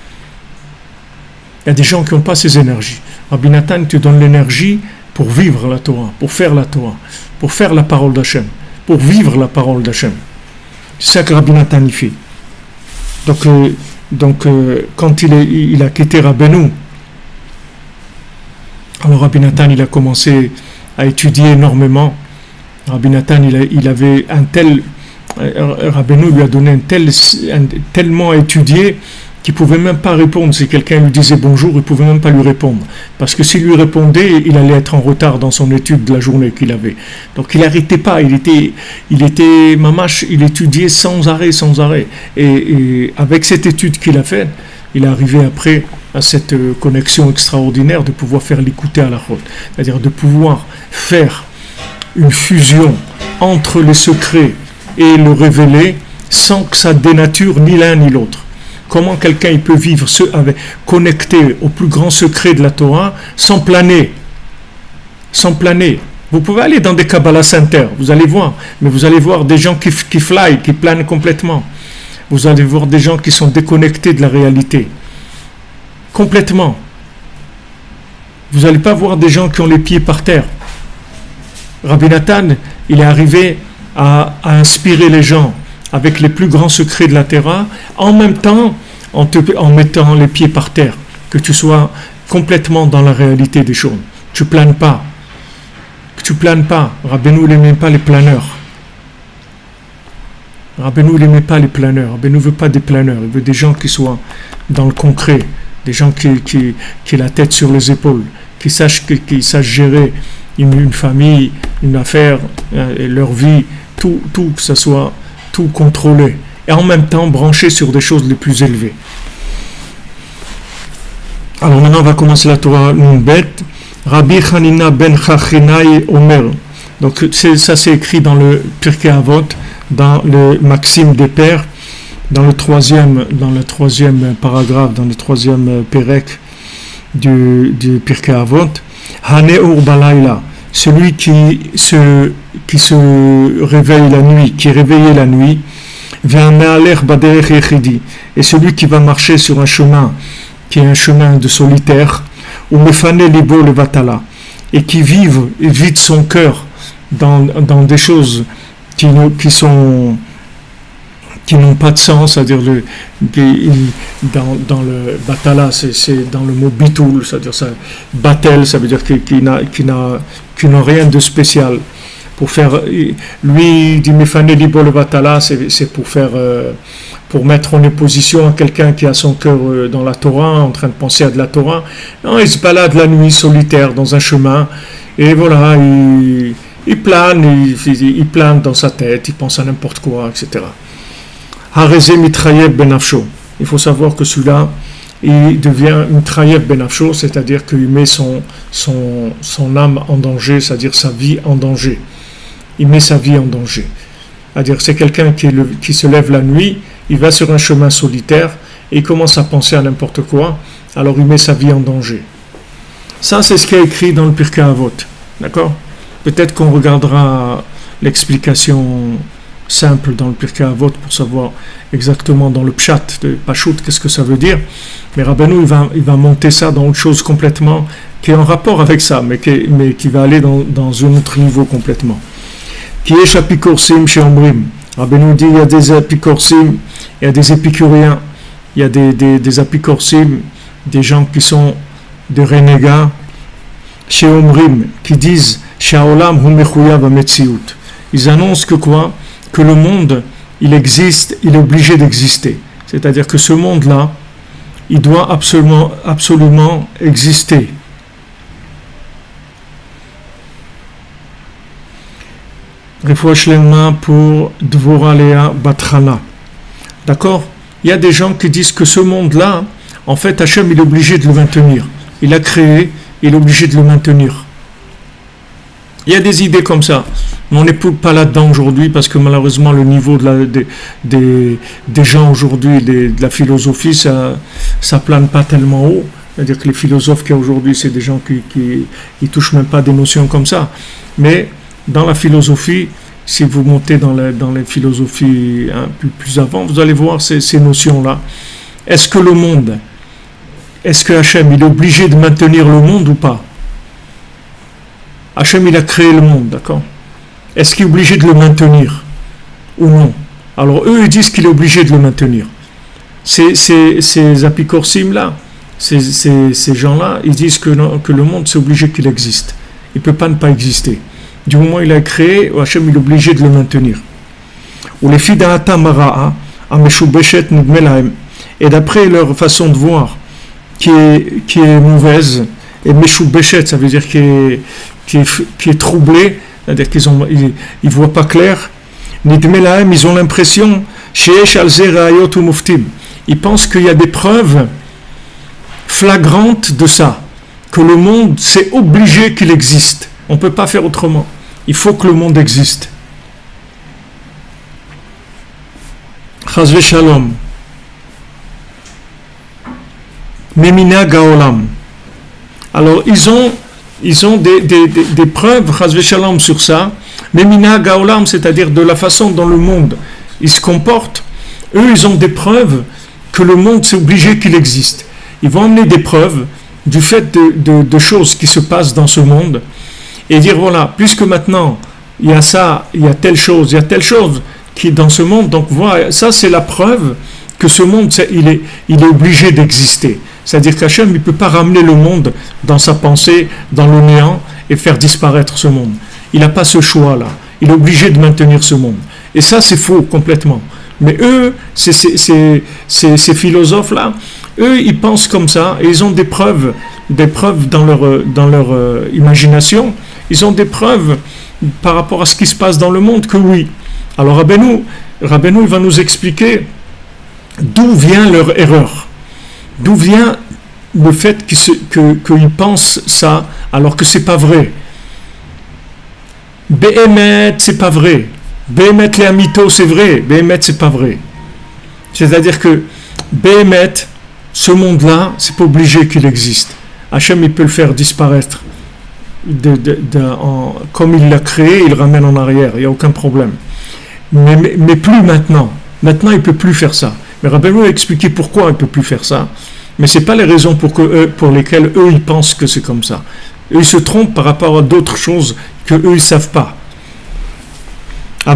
Il y a des gens qui n'ont pas ces énergies. Rabbi Nathan te donne l'énergie pour vivre la Torah, pour faire la Torah, pour faire la parole d'Hachem, pour vivre la parole d'Hachem. C'est ça que Rabbi Nathan y fait. Donc, quand il a quitté Rabbeinu, alors Rabbi Nathan, il a commencé à étudier énormément. Rabbi Nathan, il avait un tel Rabbeinu lui a donné tellement étudié qu'il ne pouvait même pas répondre. Si quelqu'un lui disait bonjour, il ne pouvait même pas lui répondre. Parce que s'il lui répondait, il allait être en retard dans son étude de la journée qu'il avait. Donc il n'arrêtait pas, il était mamache, il étudiait sans arrêt. Et avec cette étude qu'il a faite, il est arrivé après à cette connexion extraordinaire de pouvoir faire l'écouter à la route. C'est-à-dire de pouvoir faire une fusion entre les secrets et le révélé sans que ça dénature ni l'un ni l'autre. Comment quelqu'un il peut vivre connecté au plus grand secret de la Torah sans planer. Vous pouvez aller dans des Kabbalah Center, vous allez voir, mais vous allez voir des gens qui fly, qui planent complètement. Vous allez voir des gens qui sont déconnectés de la réalité. Complètement. Vous n'allez pas voir des gens qui ont les pieds par terre. Rabbi Nathan, il est arrivé à inspirer les gens avec les plus grands secrets de la Torah, en même temps en mettant les pieds par terre, que tu sois complètement dans la réalité des choses. Tu planes pas. Rabbeinu n'aimait pas les planeurs. Rabbeinu n'aimait pas les planeurs. Rabbeinu ne veut pas des planeurs. Il veut des gens qui soient dans le concret, des gens qui aient la tête sur les épaules, qui sachent gérer une famille, une affaire, et leur vie, tout que ça soit tout contrôlé, et en même temps branché sur des choses les plus élevées. Alors maintenant on va commencer la Torah Nunbet. Rabbi Hanina ben Chachinai Omer. Donc ça c'est écrit dans le Pirkei Avot, dans le Maxime des Pères, dans le troisième paragraphe, dans le troisième Pérec du Pirkei Avot. Haneur Balayla, celui qui se réveille la nuit, qui est réveillé la nuit, et celui qui va marcher sur un chemin qui est un chemin de solitaire, ou mefane libo le vatala, et qui vide son cœur dans des choses qui n'ont pas de sens, c'est-à-dire dans le batala, c'est dans le mot bitoul, c'est-à-dire ça, batel, ça veut dire qui n'a rien de spécial. Pour faire, lui dit mefane libo le batala, c'est pour mettre en opposition à quelqu'un qui a son cœur dans la Torah, en train de penser à de la Torah. Non, il se balade la nuit solitaire dans un chemin, et voilà, il plane dans sa tête, il pense à n'importe quoi, etc. Harezé mitrayev benafsho. Il faut savoir que celui-là, il devient mitrayev benafsho, c'est-à-dire qu'il met son âme en danger, c'est-à-dire sa vie en danger. Il met sa vie en danger. C'est-à-dire c'est quelqu'un qui se lève la nuit, il va sur un chemin solitaire et il commence à penser à n'importe quoi, alors il met sa vie en danger. Ça, c'est ce qui est écrit dans le Pirkei Avot. D'accord ? Peut-être qu'on regardera l'explication simple dans le Pirkei Avot pour savoir exactement dans le pshat de Pashut qu'est-ce que ça veut dire. Mais Rabbeinu il va monter ça dans autre chose complètement qui est en rapport avec ça, mais qui va aller dans un autre niveau complètement. Qui est apikorsim chez Omrim. Rabbeinu dit il y a des apikorsim, il y a des épicuriens, il y a des apikorsim, des gens qui sont des renégats chez Omrim, qui disent Shaolam hu mechuyav hametziut. Ils annoncent que quoi? Que le monde, il existe, il est obligé d'exister. C'est-à-dire que ce monde-là, il doit absolument exister. Refouach lema pour Dvorah Léa Batrana. D'accord? Il y a des gens qui disent que ce monde-là, en fait, Hachem, il est obligé de le maintenir. Il a créé, il est obligé de le maintenir. Il y a des idées comme ça. Mais on n'est pas là-dedans aujourd'hui parce que malheureusement, le niveau des gens aujourd'hui, de la philosophie, ça plane pas tellement haut. C'est-à-dire que les philosophes qu'il y a aujourd'hui, c'est des gens qui touchent même pas des notions comme ça. Mais dans la philosophie, si vous montez dans les philosophies plus avant, vous allez voir ces notions-là. Est-ce que Hachem, il est obligé de maintenir le monde ou pas? Hachem, il a créé le monde, d'accord? Est-ce qu'il est obligé de le maintenir ou non? Alors eux, ils disent qu'il est obligé de le maintenir. Ces apikorsim-là, ces gens-là, ils disent que le monde, c'est obligé qu'il existe. Il ne peut pas ne pas exister. Du moment où il a créé, Hachem, il est obligé de le maintenir. ou les fida'ata mara'a, ameshubeshet nidmelahem. Et d'après leur façon de voir, qui est mauvaise, et meshubeshet, ça veut dire qui est troublée, c'est-à-dire qu'ils voient pas clair. Nidmelahem, ils ont l'impression, sheesh al zerayot ou muftim. Ils pensent qu'il y a des preuves flagrantes de ça, que le monde, c'est obligé qu'il existe. On ne peut pas faire autrement. Il faut que le monde existe. Chazve shalom. Memina gaolam. Alors, ils ont des preuves, chazve shalom, sur ça. Memina gaolam, c'est-à-dire de la façon dont le monde il se comporte. Eux, ils ont des preuves que le monde, c'est obligé qu'il existe. Ils vont amener des preuves du fait de choses qui se passent dans ce monde et dire voilà, puisque maintenant il y a ça, il y a telle chose qui est dans ce monde, donc voilà, ça c'est la preuve que ce monde il est obligé d'exister. C'est-à-dire qu'Hachem il ne peut pas ramener le monde dans sa pensée, dans le néant et faire disparaître ce monde. Il n'a pas ce choix-là. Il est obligé de maintenir ce monde. Et ça c'est faux complètement. Mais eux, ces philosophes-là, eux, ils pensent comme ça, et ils ont des preuves dans leur imagination, ils ont des preuves par rapport à ce qui se passe dans le monde, que oui. Alors Rabbeinu, il va nous expliquer d'où vient leur erreur, d'où vient le fait qu'ils pensent ça, alors que c'est pas vrai. Behemet, c'est pas vrai. Behemet les amito, c'est vrai. Behemet, c'est pas vrai. C'est-à-dire que Behemet, ce monde-là, c'est pas obligé qu'il existe. Hachem, il peut le faire disparaître. Comme il l'a créé, il le ramène en arrière. Il n'y a aucun problème. Mais plus maintenant. Maintenant, il ne peut plus faire ça. Mais Rabbeinu a expliqué pourquoi il ne peut plus faire ça. Mais ce n'est pas les raisons pour lesquelles eux, ils pensent que c'est comme ça. Eux, ils se trompent par rapport à d'autres choses qu'eux, ils ne savent pas. Mais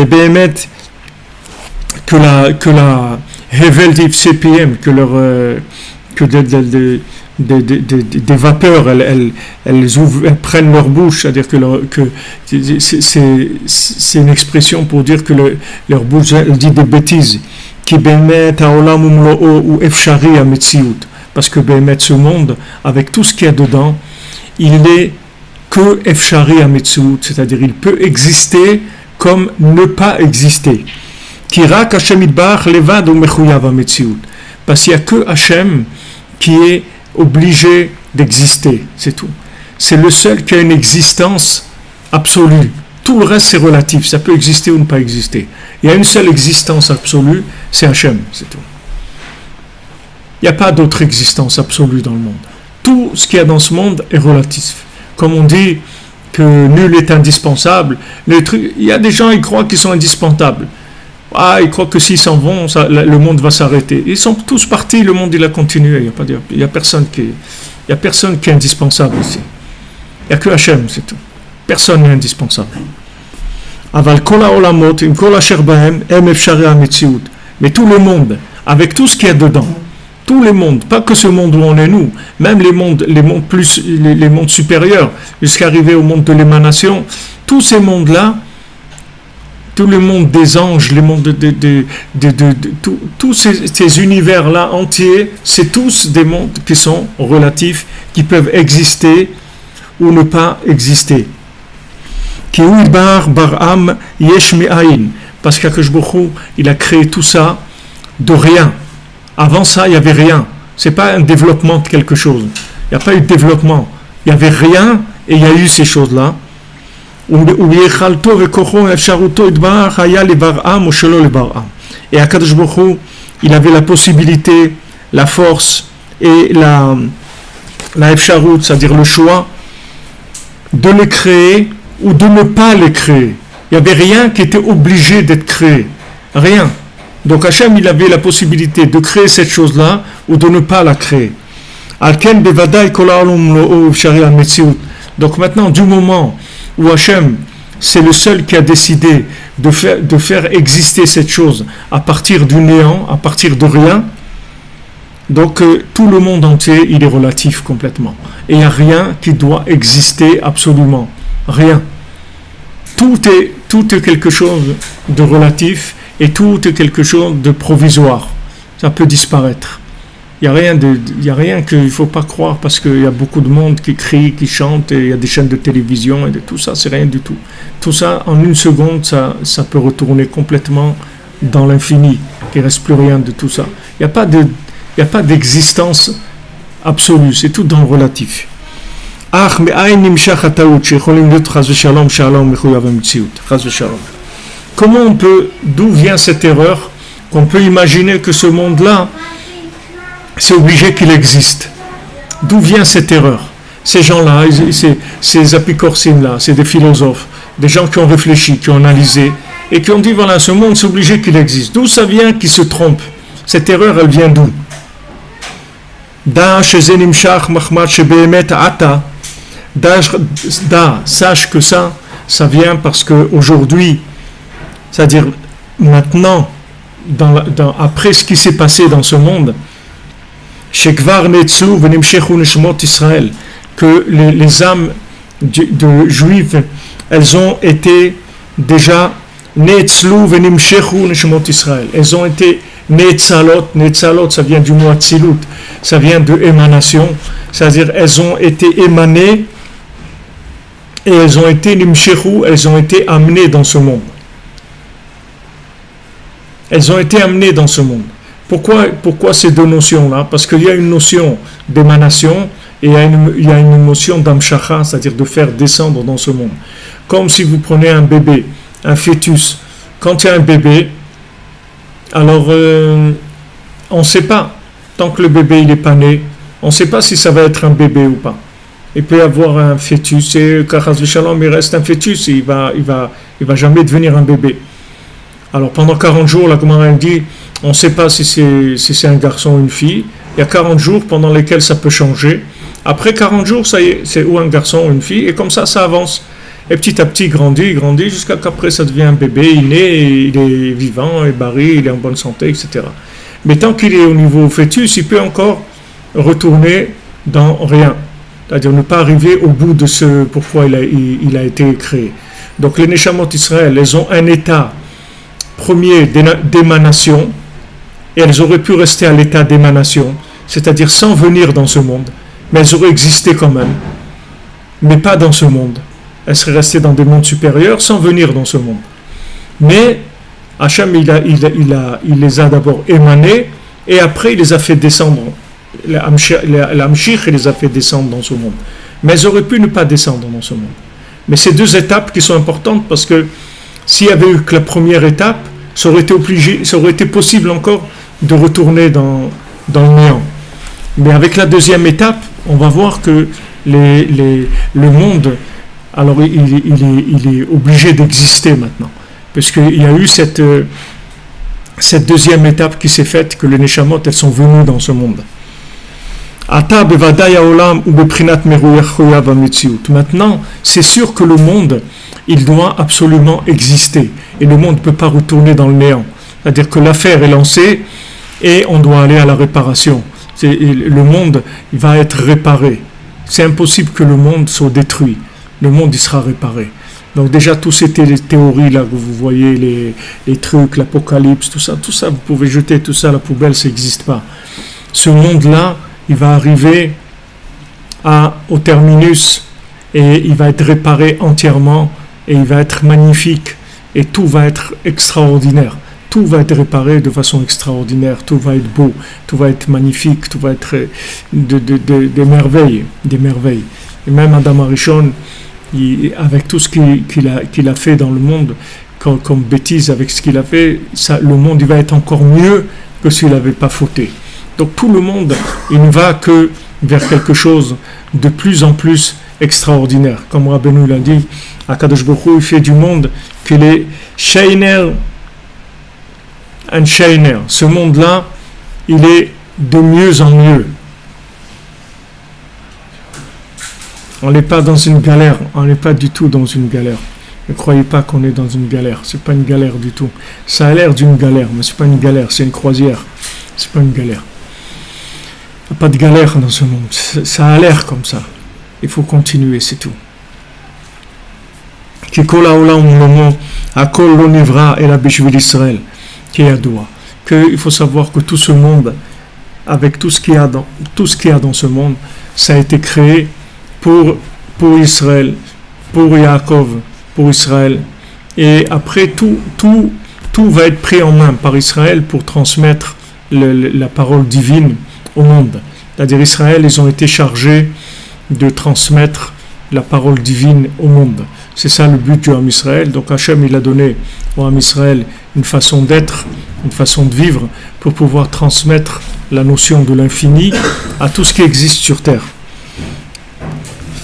Behemet, que la Hevel d'Ivsepiem, que des vapeurs, elles prennent leur bouche, c'est-à-dire que c'est une expression pour dire que leur bouche elle dit des bêtises. Qui Behemet haolam umlo'o ou efshari hametziut, parce que Behemet, ce monde, avec tout ce qu'il y a dedans, il n'est que efshari hametziut, c'est-à-dire il peut exister comme ne pas exister. Kirak Hashem idbar levad ou mechuyav hametziut, parce qu'il n'y a que Hashem qui est obligé d'exister, c'est tout. C'est le seul qui a une existence absolue. Tout le reste c'est relatif, ça peut exister ou ne pas exister. Il y a une seule existence absolue, c'est Hashem, c'est tout. Il n'y a pas d'autre existence absolue dans le monde. Tout ce qu'il y a dans ce monde est relatif. Comme on dit que nul est indispensable, il y a des gens qui croient qu'ils sont indispensables. Ils croient que s'ils s'en vont, le monde va s'arrêter. Ils sont tous partis, le monde il a continué. Il n'y a personne qui est indispensable ici. Il n'y a que Hachem, c'est tout. Personne n'est indispensable. Mais tout le monde, avec tout ce qu'il y a dedans, tout le monde, pas que ce monde où on est nous, même les mondes supérieurs, jusqu'à arriver au monde de l'émanation, tous ces mondes-là, tout le monde des anges, les mondes tous ces univers-là entiers, c'est tous des mondes qui sont relatifs, qui peuvent exister ou ne pas exister. Parce qu'Akadosh Baruch Hu, il a créé tout ça de rien. Avant ça, il n'y avait rien. Ce n'est pas un développement de quelque chose. Il n'y a pas eu de développement. Il n'y avait rien et il y a eu ces choses-là. Et Akadosh Baruch Hu, il avait la possibilité, la force et la efsharut, c'est-à-dire le choix, de les créer ou de ne pas les créer. Il n'y avait rien qui était obligé d'être créé. Rien. Donc Hachem, il avait la possibilité de créer cette chose-là ou de ne pas la créer. Donc maintenant, du moment où Hachem, c'est le seul qui a décidé de faire exister cette chose à partir du néant, à partir de rien, donc tout le monde entier, il est relatif complètement. Et il n'y a rien qui doit exister absolument. Rien. tout est quelque chose de relatif et tout est quelque chose de provisoire. Ça peut disparaître. Il n'y a rien qu'il ne faut pas croire parce qu'il y a beaucoup de monde qui crie, qui chante, et il y a des chaînes de télévision et de tout ça, c'est rien du tout. Tout ça, en une seconde, ça peut retourner complètement dans l'infini. Il ne reste plus rien de tout ça. Il n'y a pas d'existence absolue, c'est tout dans le relatif. D'où vient cette erreur qu'on peut imaginer que ce monde-là, c'est obligé qu'il existe. D'où vient cette erreur? Ces gens-là, ces apicorcines-là, c'est des philosophes, des gens qui ont réfléchi, qui ont analysé, et qui ont dit, voilà, ce monde, c'est obligé qu'il existe. D'où ça vient qu'ils se trompent? Cette erreur, elle vient d'où? Sache que ça vient parce qu'aujourd'hui, c'est-à-dire maintenant, après ce qui s'est passé dans ce monde, que les âmes de juives, elles ont été déjà elles ont été Netzalot, ça vient du mot Atzilut, ça vient de émanation, c'est-à-dire elles ont été émanées et elles ont été Nimshechu, elles ont été amenées dans ce monde. Elles ont été amenées dans ce monde. Pourquoi ces deux notions-là? Parce qu'il y a une notion d'émanation et il y a une notion d'amshacha, c'est-à-dire de faire descendre dans ce monde. Comme si vous prenez un bébé, un fœtus. Quand il y a un bébé, alors on ne sait pas, tant que le bébé il n'est pas né, on ne sait pas si ça va être un bébé ou pas. Il peut y avoir un fœtus et Kachas V'Shalom, il reste un fœtus, il va jamais devenir un bébé. Alors pendant 40 jours, la Gemara dit, on ne sait pas si c'est un garçon ou une fille. Il y a 40 jours pendant lesquels ça peut changer. Après 40 jours, ça y est, c'est ou un garçon ou une fille, et comme ça avance. Et petit à petit, il grandit, jusqu'à qu'après ça devient un bébé, il naît, il est vivant, il est barré, il est en bonne santé, etc. Mais tant qu'il est au niveau fœtus, il peut encore retourner dans rien. C'est-à-dire ne pas arriver au bout de ce pourquoi il a été créé. Donc les Neshamot Israël, elles ont un état premier d'émanation, et elles auraient pu rester à l'état d'émanation, c'est-à-dire sans venir dans ce monde, mais elles auraient existé quand même, mais pas dans ce monde. Elles seraient restées dans des mondes supérieurs sans venir dans ce monde. Mais Hachem, il les a d'abord émanés, et après il les a fait descendre. L'Amshich, il les a fait descendre dans ce monde. Mais elles auraient pu ne pas descendre dans ce monde. Mais ces deux étapes qui sont importantes, parce que s'il y avait eu que la première étape, ça aurait été possible encore de retourner dans le néant. Mais avec la deuxième étape, on va voir que le monde, alors il est obligé d'exister maintenant. Parce qu'il y a eu cette deuxième étape qui s'est faite, que les Neshamot, elles sont venues dans ce monde. Maintenant, c'est sûr que le monde, il doit absolument exister. Et le monde ne peut pas retourner dans le néant. C'est-à-dire que l'affaire est lancée et on doit aller à la réparation. Le monde, il va être réparé. C'est impossible que le monde soit détruit. Le monde, il sera réparé. Donc déjà, toutes ces théories là que vous voyez, les trucs, l'apocalypse, tout ça, vous pouvez jeter tout ça à la poubelle, ça n'existe pas. Ce monde-là, il va arriver au terminus et il va être réparé entièrement et il va être magnifique et tout va être extraordinaire. Tout va être réparé de façon extraordinaire, tout va être beau, tout va être magnifique, tout va être des merveilles. Et même Adam Arishon, avec tout ce qu'il a fait dans le monde, comme bêtise avec ce qu'il a fait, le monde il va être encore mieux que s'il n'avait pas fauté. Donc tout le monde, il ne va que vers quelque chose de plus en plus extraordinaire. Comme Rabbeinu l'a dit, Akadosh Baruch Hu, il fait du monde qu'il est Sheiner and Sheiner. Ce monde-là, il est de mieux en mieux. On n'est pas dans une galère, on n'est pas du tout dans une galère. Ne croyez pas qu'on est dans une galère, c'est pas une galère du tout. Ça a l'air d'une galère, mais c'est pas une galère, c'est une croisière. C'est pas une galère. Il n'y a pas de galère dans ce monde. Ça a l'air comme ça. Il faut continuer, c'est tout. Ki kol haolam u'lomo hakol lo nivra ela bishvil Israël ki yadoua. Il faut savoir que tout ce monde, avec tout ce qu'il y a dans ce monde, ça a été créé pour Israël, pour Yaakov, pour Israël. Et après, tout va être pris en main par Israël pour transmettre la parole divine au monde. C'est-à-dire Israël, ils ont été chargés de transmettre la parole divine au monde. C'est ça le but du Ham Israël. Donc Hachem, il a donné au Ham Israël une façon d'être, une façon de vivre pour pouvoir transmettre la notion de l'infini à tout ce qui existe sur terre.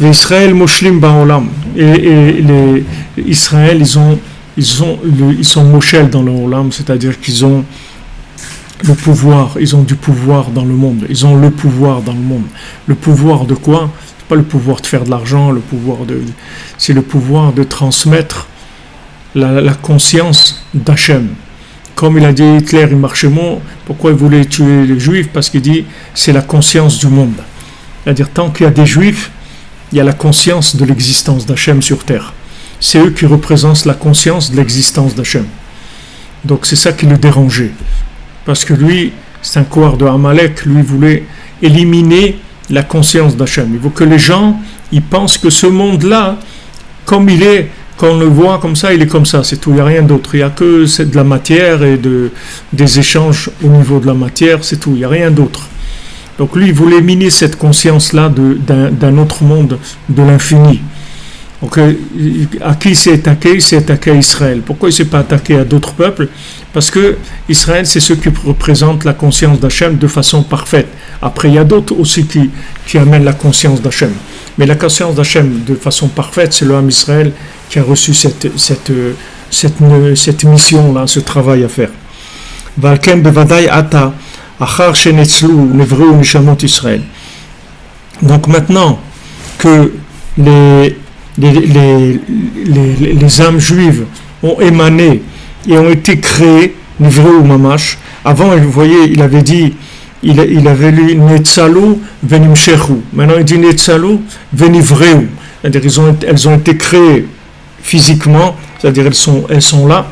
Israël moshlim ba'olam, et les Israël, ils sont moshel dans le olam, c'est-à-dire qu'ils ont le pouvoir, ils ont du pouvoir dans le monde, ils ont le pouvoir dans le monde. Le pouvoir de quoi? C'est pas le pouvoir de faire de l'argent, c'est le pouvoir de transmettre la conscience d'Hachem. Comme il a dit Hitler et Marchemont, pourquoi il voulait tuer les Juifs? Parce qu'il dit c'est la conscience du monde. C'est-à-dire tant qu'il y a des Juifs, il y a la conscience de l'existence d'Hachem sur terre. C'est eux qui représentent la conscience de l'existence d'Hachem. Donc c'est ça qui le dérangeait. Parce que lui, c'est un coureur de Amalek, lui voulait éliminer la conscience d'Hachem. Il veut que les gens, ils pensent que ce monde-là, comme il est, quand on le voit comme ça, il est comme ça, c'est tout, il n'y a rien d'autre. Il n'y a que de la matière et des échanges au niveau de la matière, c'est tout, il n'y a rien d'autre. Donc lui, il voulait miner cette conscience-là d'un autre monde, de l'infini. Donc, à qui il s'est attaqué? Il s'est attaqué à Israël. Pourquoi il ne s'est pas attaqué à d'autres peuples? Parce que Israël, c'est ceux qui représentent la conscience d'Hachem de façon parfaite. Après, il y a d'autres aussi qui amènent la conscience d'Hachem. Mais la conscience d'Hachem de façon parfaite, c'est le Ham Israël qui a reçu cette mission-là, ce travail à faire. Valken bevadai ata achar shenetzlu nevreu nishamot Israël. Donc maintenant que les âmes juives ont émané et ont été créées, Nivreu Mamash. Avant, vous voyez, il avait dit, il avait lu Netzalu Venimshechu. Maintenant, il dit Netzalu Venivreu. C'est-à-dire, elles ont été créées physiquement, c'est-à-dire, elles sont là.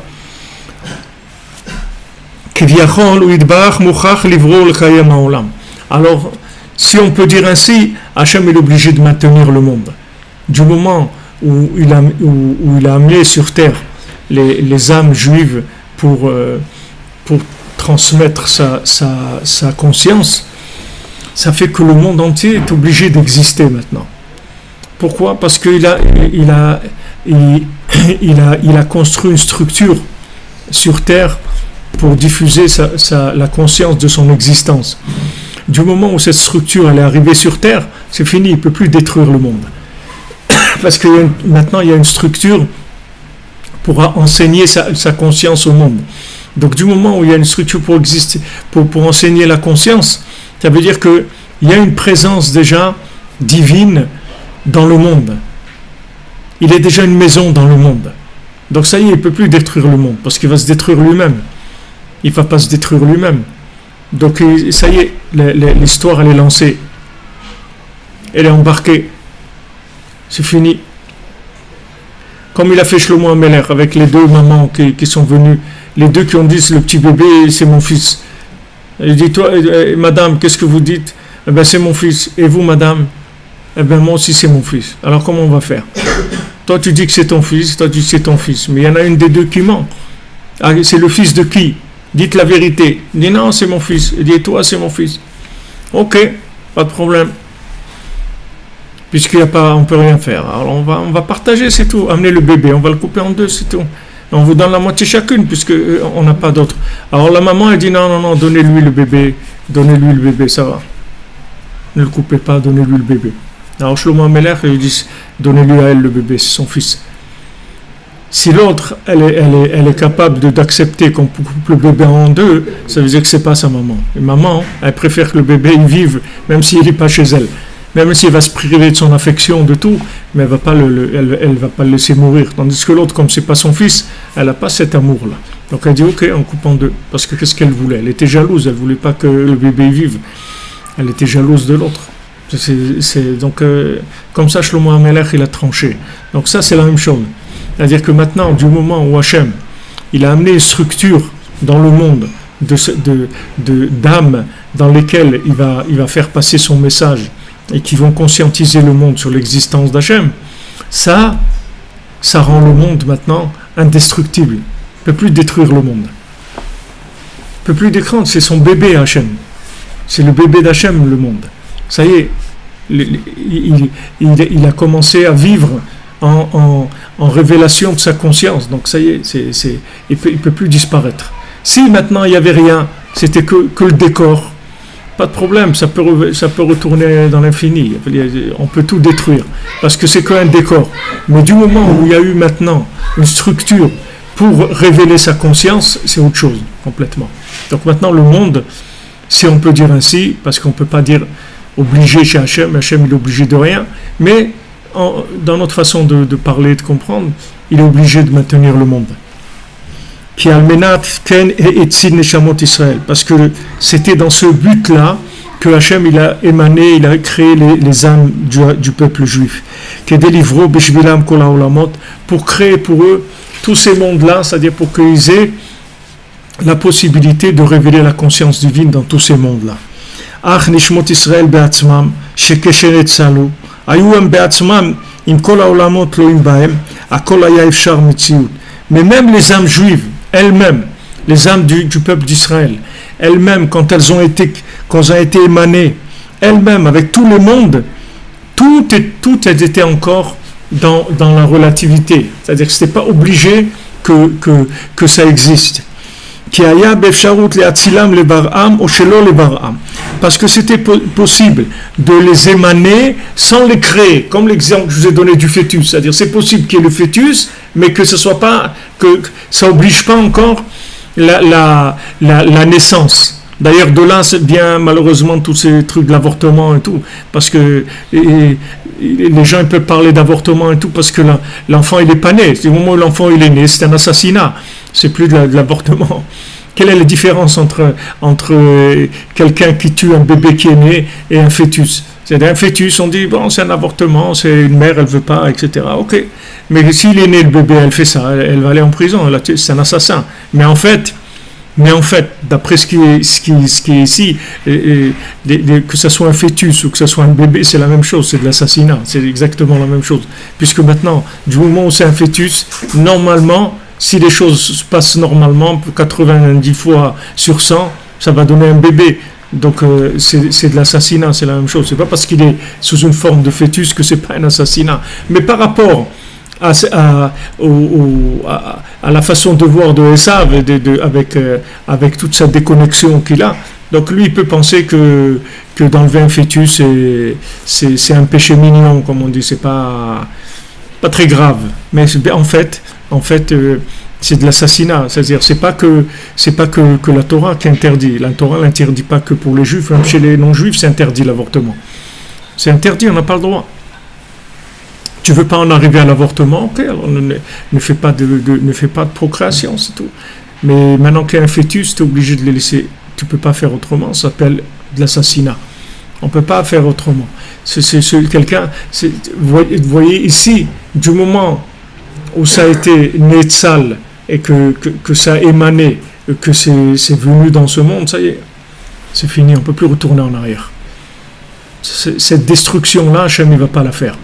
Alors, si on peut dire ainsi, Hachem est obligé de maintenir le monde. Du moment où il a amené sur terre les âmes juives pour transmettre sa conscience, ça fait que le monde entier est obligé d'exister maintenant. Pourquoi? Parce qu'il a construit une structure sur terre pour diffuser la conscience de son existence. Du moment où cette structure elle est arrivée sur terre, c'est fini, il ne peut plus détruire le monde. Parce que maintenant il y a une structure pour enseigner sa conscience au monde. Donc du moment où il y a une structure pour exister, pour enseigner la conscience, ça veut dire qu'il y a une présence déjà divine dans le monde. Il est déjà une maison dans le monde. Donc ça y est, il ne peut plus détruire le monde, parce qu'il va se détruire lui-même. Il ne va pas se détruire lui-même. Donc ça y est, l'histoire elle est lancée. Elle est embarquée. C'est fini. Comme il a fait Shlomo Ameler avec les deux mamans qui sont venues, les deux qui ont dit le petit bébé c'est mon fils. Il dit toi madame qu'est-ce que vous dites? Eh bien c'est mon fils. Et vous madame? Eh bien moi aussi c'est mon fils. Alors comment on va faire? Toi tu dis que c'est ton fils, toi tu dis que c'est ton fils. Mais il y en a une des deux qui ment. Ah, c'est le fils de qui? Dites la vérité. Il dit non c'est mon fils. Il dit et toi c'est mon fils. Ok, pas de problème. Puisqu'il n'y a pas, on ne peut rien faire. Alors on va partager, c'est tout. Amenez le bébé, on va le couper en deux, c'est tout. On vous donne la moitié chacune, puisqu'on n'a pas d'autre. Alors la maman, elle dit non, donnez-lui le bébé, ça va. Ne le coupez pas, donnez-lui le bébé. Alors Shlomo Ameler, il dit, donnez-lui à elle le bébé, c'est son fils. Si l'autre, elle est capable d'accepter qu'on coupe le bébé en deux, ça veut dire que c'est pas sa maman. Et maman, elle préfère que le bébé il vive, même s'il n'est pas chez elle. Même s'il va se priver de son affection, de tout, mais elle va pas le laisser mourir. Tandis que l'autre, comme c'est pas son fils, elle n'a pas cet amour-là. Donc elle dit ok, on coupe en deux. Parce que qu'est-ce qu'elle voulait? Elle était jalouse, elle voulait pas que le bébé vive. Elle était jalouse de l'autre. Donc comme ça, Shlomo Ameler, il a tranché. Donc ça, c'est la même chose. C'est-à-dire que maintenant, du moment où Hachem, il a amené une structure dans le monde d'âmes dans lesquelles il va faire passer son message et qui vont conscientiser le monde sur l'existence d'Hachem, ça rend le monde maintenant indestructible. Il ne peut plus détruire le monde. Il ne peut plus détruire, c'est son bébé Hachem. C'est le bébé d'Hachem, le monde. Ça y est, il a commencé à vivre en révélation de sa conscience. Donc ça y est, il peut plus disparaître. Si maintenant il n'y avait rien, c'était que le décor, pas de problème, ça peut retourner dans l'infini. On peut tout détruire, parce que c'est qu'un décor. Mais du moment où il y a eu maintenant une structure pour révéler sa conscience, c'est autre chose, complètement. Donc maintenant le monde, si on peut dire ainsi, parce qu'on ne peut pas dire obligé chez Hachem il est obligé de rien, mais dans notre façon de parler, de comprendre, il est obligé de maintenir le monde. Parce que c'était dans ce but-là que Hachem il a émané, il a créé les âmes du peuple juif. Pour créer pour eux tous ces mondes-là, c'est-à-dire pour qu'ils aient la possibilité de révéler la conscience divine dans tous ces mondes-là. Ach nishmot Israël be'atzmam, shekesheret salu, ayuam be'atzmam, im kol ha'olamot loim bahem, akol haya efshar mitziut. Mais même les âmes juives, elles-mêmes, les âmes du peuple d'Israël, elles-mêmes, quand elles ont été émanées, elles-mêmes, avec tout le monde, tout elles étaient encore dans la relativité. C'est-à-dire que ce n'était pas obligé que ça existe. Parce que c'était possible de les émaner sans les créer, comme l'exemple que je vous ai donné du fœtus. C'est-à-dire c'est possible qu'il y ait le fœtus, mais que ce soit pas, que ça n'oblige pas encore la naissance. D'ailleurs, de là, c'est bien malheureusement tous ces trucs de l'avortement et tout, parce que les gens peuvent parler d'avortement et tout, parce que l'enfant il est pas né. Du moment où l'enfant il est né, c'est un assassinat. C'est plus de l'avortement. Quelle est la différence entre quelqu'un qui tue un bébé qui est né et un fœtus? C'est un fœtus, on dit bon, c'est un avortement, c'est une mère, elle veut pas, etc. Ok. Mais s'il est né le bébé, elle fait ça, elle va aller en prison. C'est un assassin. Mais en fait, d'après ce qui est ici, que ce soit un fœtus ou que ce soit un bébé, c'est la même chose, c'est de l'assassinat, c'est exactement la même chose. Puisque maintenant, du moment où c'est un fœtus, normalement, si les choses se passent normalement, 90 fois sur 100, ça va donner un bébé. Donc c'est de l'assassinat, c'est la même chose. C'est pas parce qu'il est sous une forme de fœtus que c'est pas un assassinat. Mais par rapport à la façon de voir de Esav avec toute sa déconnexion qu'il a. Donc lui, il peut penser que d'enlever un fœtus, c'est un péché mignon, comme on dit, c'est pas très grave. Mais en fait, c'est de l'assassinat. C'est-à-dire, c'est pas que la Torah qui interdit. La Torah l'interdit pas que pour les Juifs, même chez les non-Juifs, c'est interdit l'avortement. C'est interdit, on n'a pas le droit. Tu veux pas en arriver à l'avortement, ok, alors ne fais pas de procréation, c'est tout. Mais maintenant qu'il y a un fœtus, tu es obligé de les laisser. Tu peux pas faire autrement, ça s'appelle de l'assassinat. On peut pas faire autrement. Vous voyez ici, du moment où ça a été Netzal et que ça a émané, que c'est venu dans ce monde, ça y est, c'est fini, on peut plus retourner en arrière. Cette destruction-là, Hachem ne va pas la faire.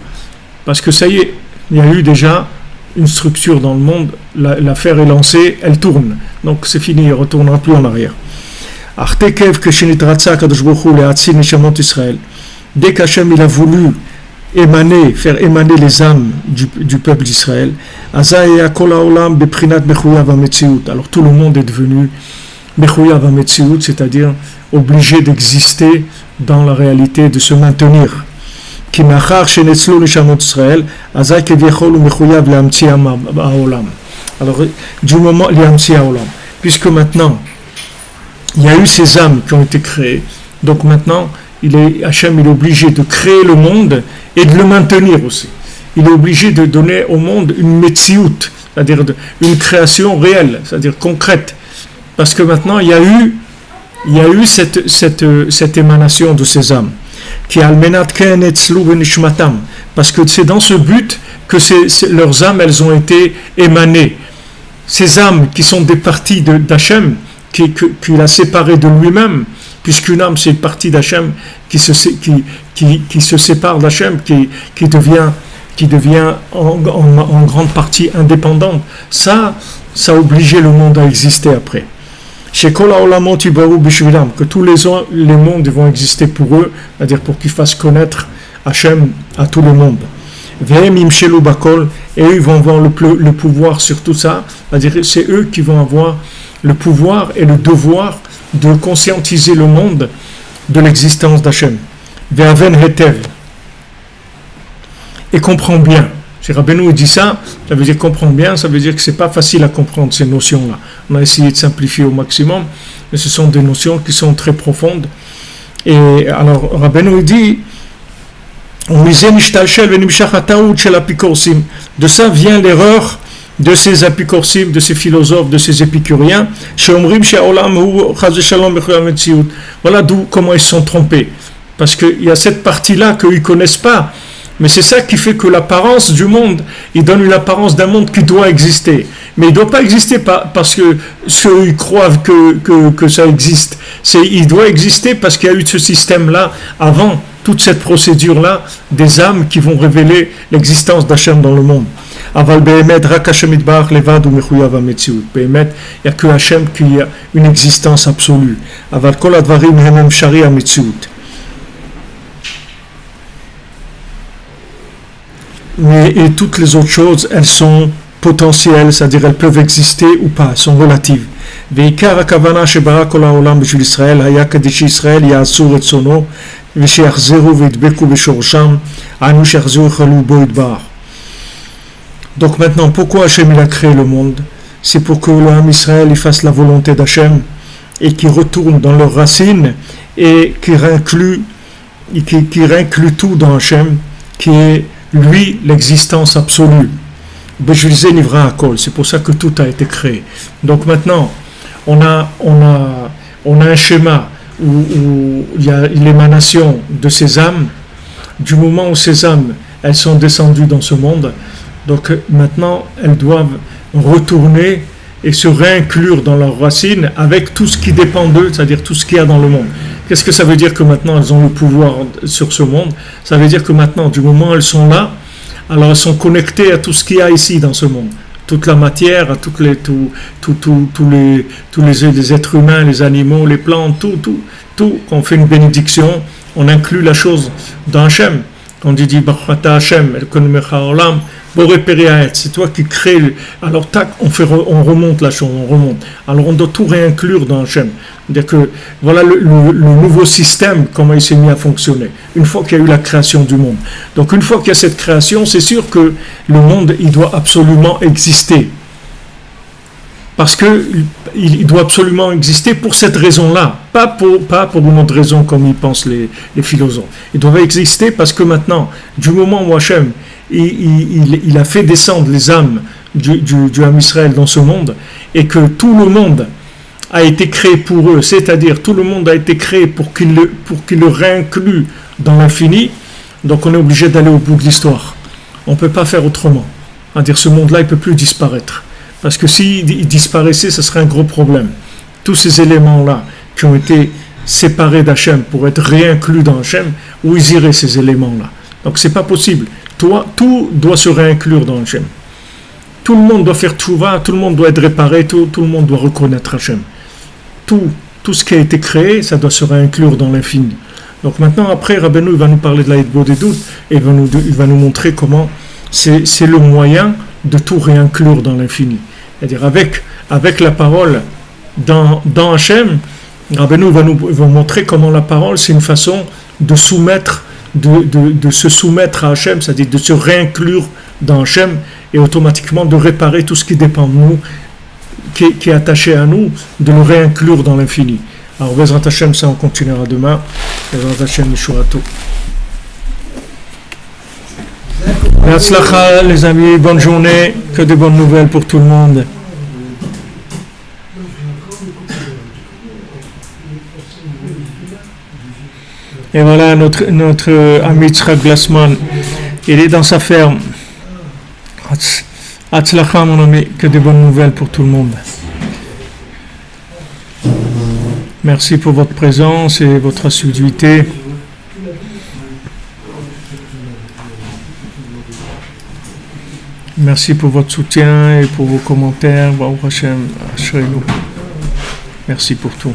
Parce que ça y est, il y a eu déjà une structure dans le monde, l'affaire est lancée, elle tourne. Donc c'est fini, elle ne retournera plus en arrière. Dès qu'Hachem il a voulu faire émaner les âmes du peuple d'Israël, alors tout le monde est devenu Mechuyav HaMetziut, c'est-à-dire obligé d'exister dans la réalité, de se maintenir. Alors, du moment, puisque maintenant, il y a eu ces âmes qui ont été créées, donc maintenant, Hachem il est obligé de créer le monde et de le maintenir aussi. Il est obligé de donner au monde une metziut, c'est-à-dire une création réelle, c'est-à-dire concrète. Parce que maintenant, il y a eu cette émanation de ces âmes. Parce que c'est dans ce but que leurs âmes, elles ont été émanées. Ces âmes qui sont des parties d'Hachem, qu'il a séparées de lui-même, puisqu'une âme c'est une partie d'Hachem qui se sépare d'Hachem, qui devient en grande partie indépendante. Ça a obligé le monde à exister après. Que tous les mondes vont exister pour eux, c'est-à-dire pour qu'ils fassent connaître Hachem à tout le monde. Et eux ils vont avoir le pouvoir sur tout ça, c'est-à-dire c'est eux qui vont avoir le pouvoir et le devoir de conscientiser le monde de l'existence d'Hachem. Et comprend bien. Si Rabbeinu dit ça veut dire comprendre bien, ça veut dire que c'est pas facile à comprendre ces notions-là. On a essayé de simplifier au maximum, mais ce sont des notions qui sont très profondes. Et alors Rabbeinu dit, de ça vient l'erreur de ces apicorsim, de ces philosophes, de ces épicuriens. Voilà comment ils se sont trompés. Parce qu'il y a cette partie-là qu'ils ne connaissent pas. Mais c'est ça qui fait que l'apparence du monde, il donne une apparence d'un monde qui doit exister. Mais il ne doit pas exister parce que ceux ils croient que ça existe. Il doit exister parce qu'il y a eu ce système-là avant toute cette procédure-là des âmes qui vont révéler l'existence d'Hachem dans le monde. Aval be'emet rak Hashem itbarach levad u mechuyav hametziut. Be'emet, il n'y a que Hachem qui a une existence absolue. Aval kol advarim hem shari hametziut. Et toutes les autres choses, elles sont potentielles, c'est-à-dire elles peuvent exister ou pas, elles sont relatives. ועיקר הכוונה שברא כל העולם בשביל ישראל היה כדי שישראל יעשו רצונו ושיחזרו וידבקו בשורשם, היינו שיחזרו יחלו בו יתברך. Donc maintenant, pourquoi Hachem il a créé le monde? C'est pour que l'homme Israël il fasse la volonté d'Hachem et qu'il retourne dans leurs racines et qu'il réinclut tout dans Hachem, qui est lui l'existence absolue. C'est pour ça que tout a été créé. Donc maintenant, on a un schéma où il y a l'émanation de ces âmes. Du moment où ces âmes, elles sont descendues dans ce monde, donc maintenant, elles doivent retourner et se réinclure dans leurs racines avec tout ce qui dépend d'eux, c'est-à-dire tout ce qu'il y a dans le monde. Qu'est-ce que ça veut dire que maintenant elles ont le pouvoir sur ce monde? Ça veut dire que maintenant, du moment où elles sont là, alors elles sont connectées à tout ce qu'il y a ici dans ce monde. Toute la matière, à tous les êtres humains, les animaux, les plantes, tout. Quand on fait une bénédiction, on inclut la chose dans Hachem. Quand on dit Baruch Hashem, Elkonumecha Olam, Boré Periaet, c'est toi qui crée. Alors tac, on remonte la chose, on remonte. Alors on doit tout réinclure dans Hachem. C'est-à-dire que voilà le nouveau système, comment il s'est mis à fonctionner. Une fois qu'il y a eu la création du monde. Donc une fois qu'il y a cette création, c'est sûr que le monde, il doit absolument exister. Parce qu'il doit absolument exister pour cette raison-là, pas pour une autre raison comme ils pensent les philosophes. Il doit exister parce que maintenant, du moment où Hachem il a fait descendre les âmes du Ham Israël dans ce monde, et que tout le monde a été créé pour eux, c'est-à-dire tout le monde a été créé pour qu'il le réinclue dans l'infini, donc on est obligé d'aller au bout de l'histoire. On ne peut pas faire autrement. C'est-à-dire ce monde-là, il ne peut plus disparaître. Parce que s'il disparaissait, ce serait un gros problème. Tous ces éléments-là qui ont été séparés d'Hachem pour être réinclus dans Hachem, où ils iraient ces éléments-là? Donc c'est pas possible. Tout doit se réinclure dans Hachem. Tout le monde doit faire tchouva, tout le monde doit être réparé, tout le monde doit reconnaître Hachem. Tout ce qui a été créé, ça doit se réinclure dans l'infini. Donc maintenant, après, Rabbeinu il va nous parler de la Hitbod des doutes et il va nous montrer comment c'est le moyen de tout réinclure dans l'infini. C'est-à-dire avec la parole dans Hachem, Rabbeinu va montrer comment la parole, c'est une façon de soumettre, de se soumettre à Hachem, c'est-à-dire de se réinclure dans Hachem et automatiquement de réparer tout ce qui dépend de nous, qui est attaché à nous, de le réinclure dans l'infini. Alors, Bezrat Hachem, ça on continuera demain. Bezrat Hachem, Mishurato. Hatzlacha, les amis, bonne journée, que de bonnes nouvelles pour tout le monde. Et voilà notre ami Tzrak Glassman, il est dans sa ferme. Hatzlacha, mon ami, que des bonnes nouvelles pour tout le monde. Merci pour votre présence et votre assiduité. Merci pour votre soutien et pour vos commentaires. Baruch Hashem, Ashrenu. Merci pour tout.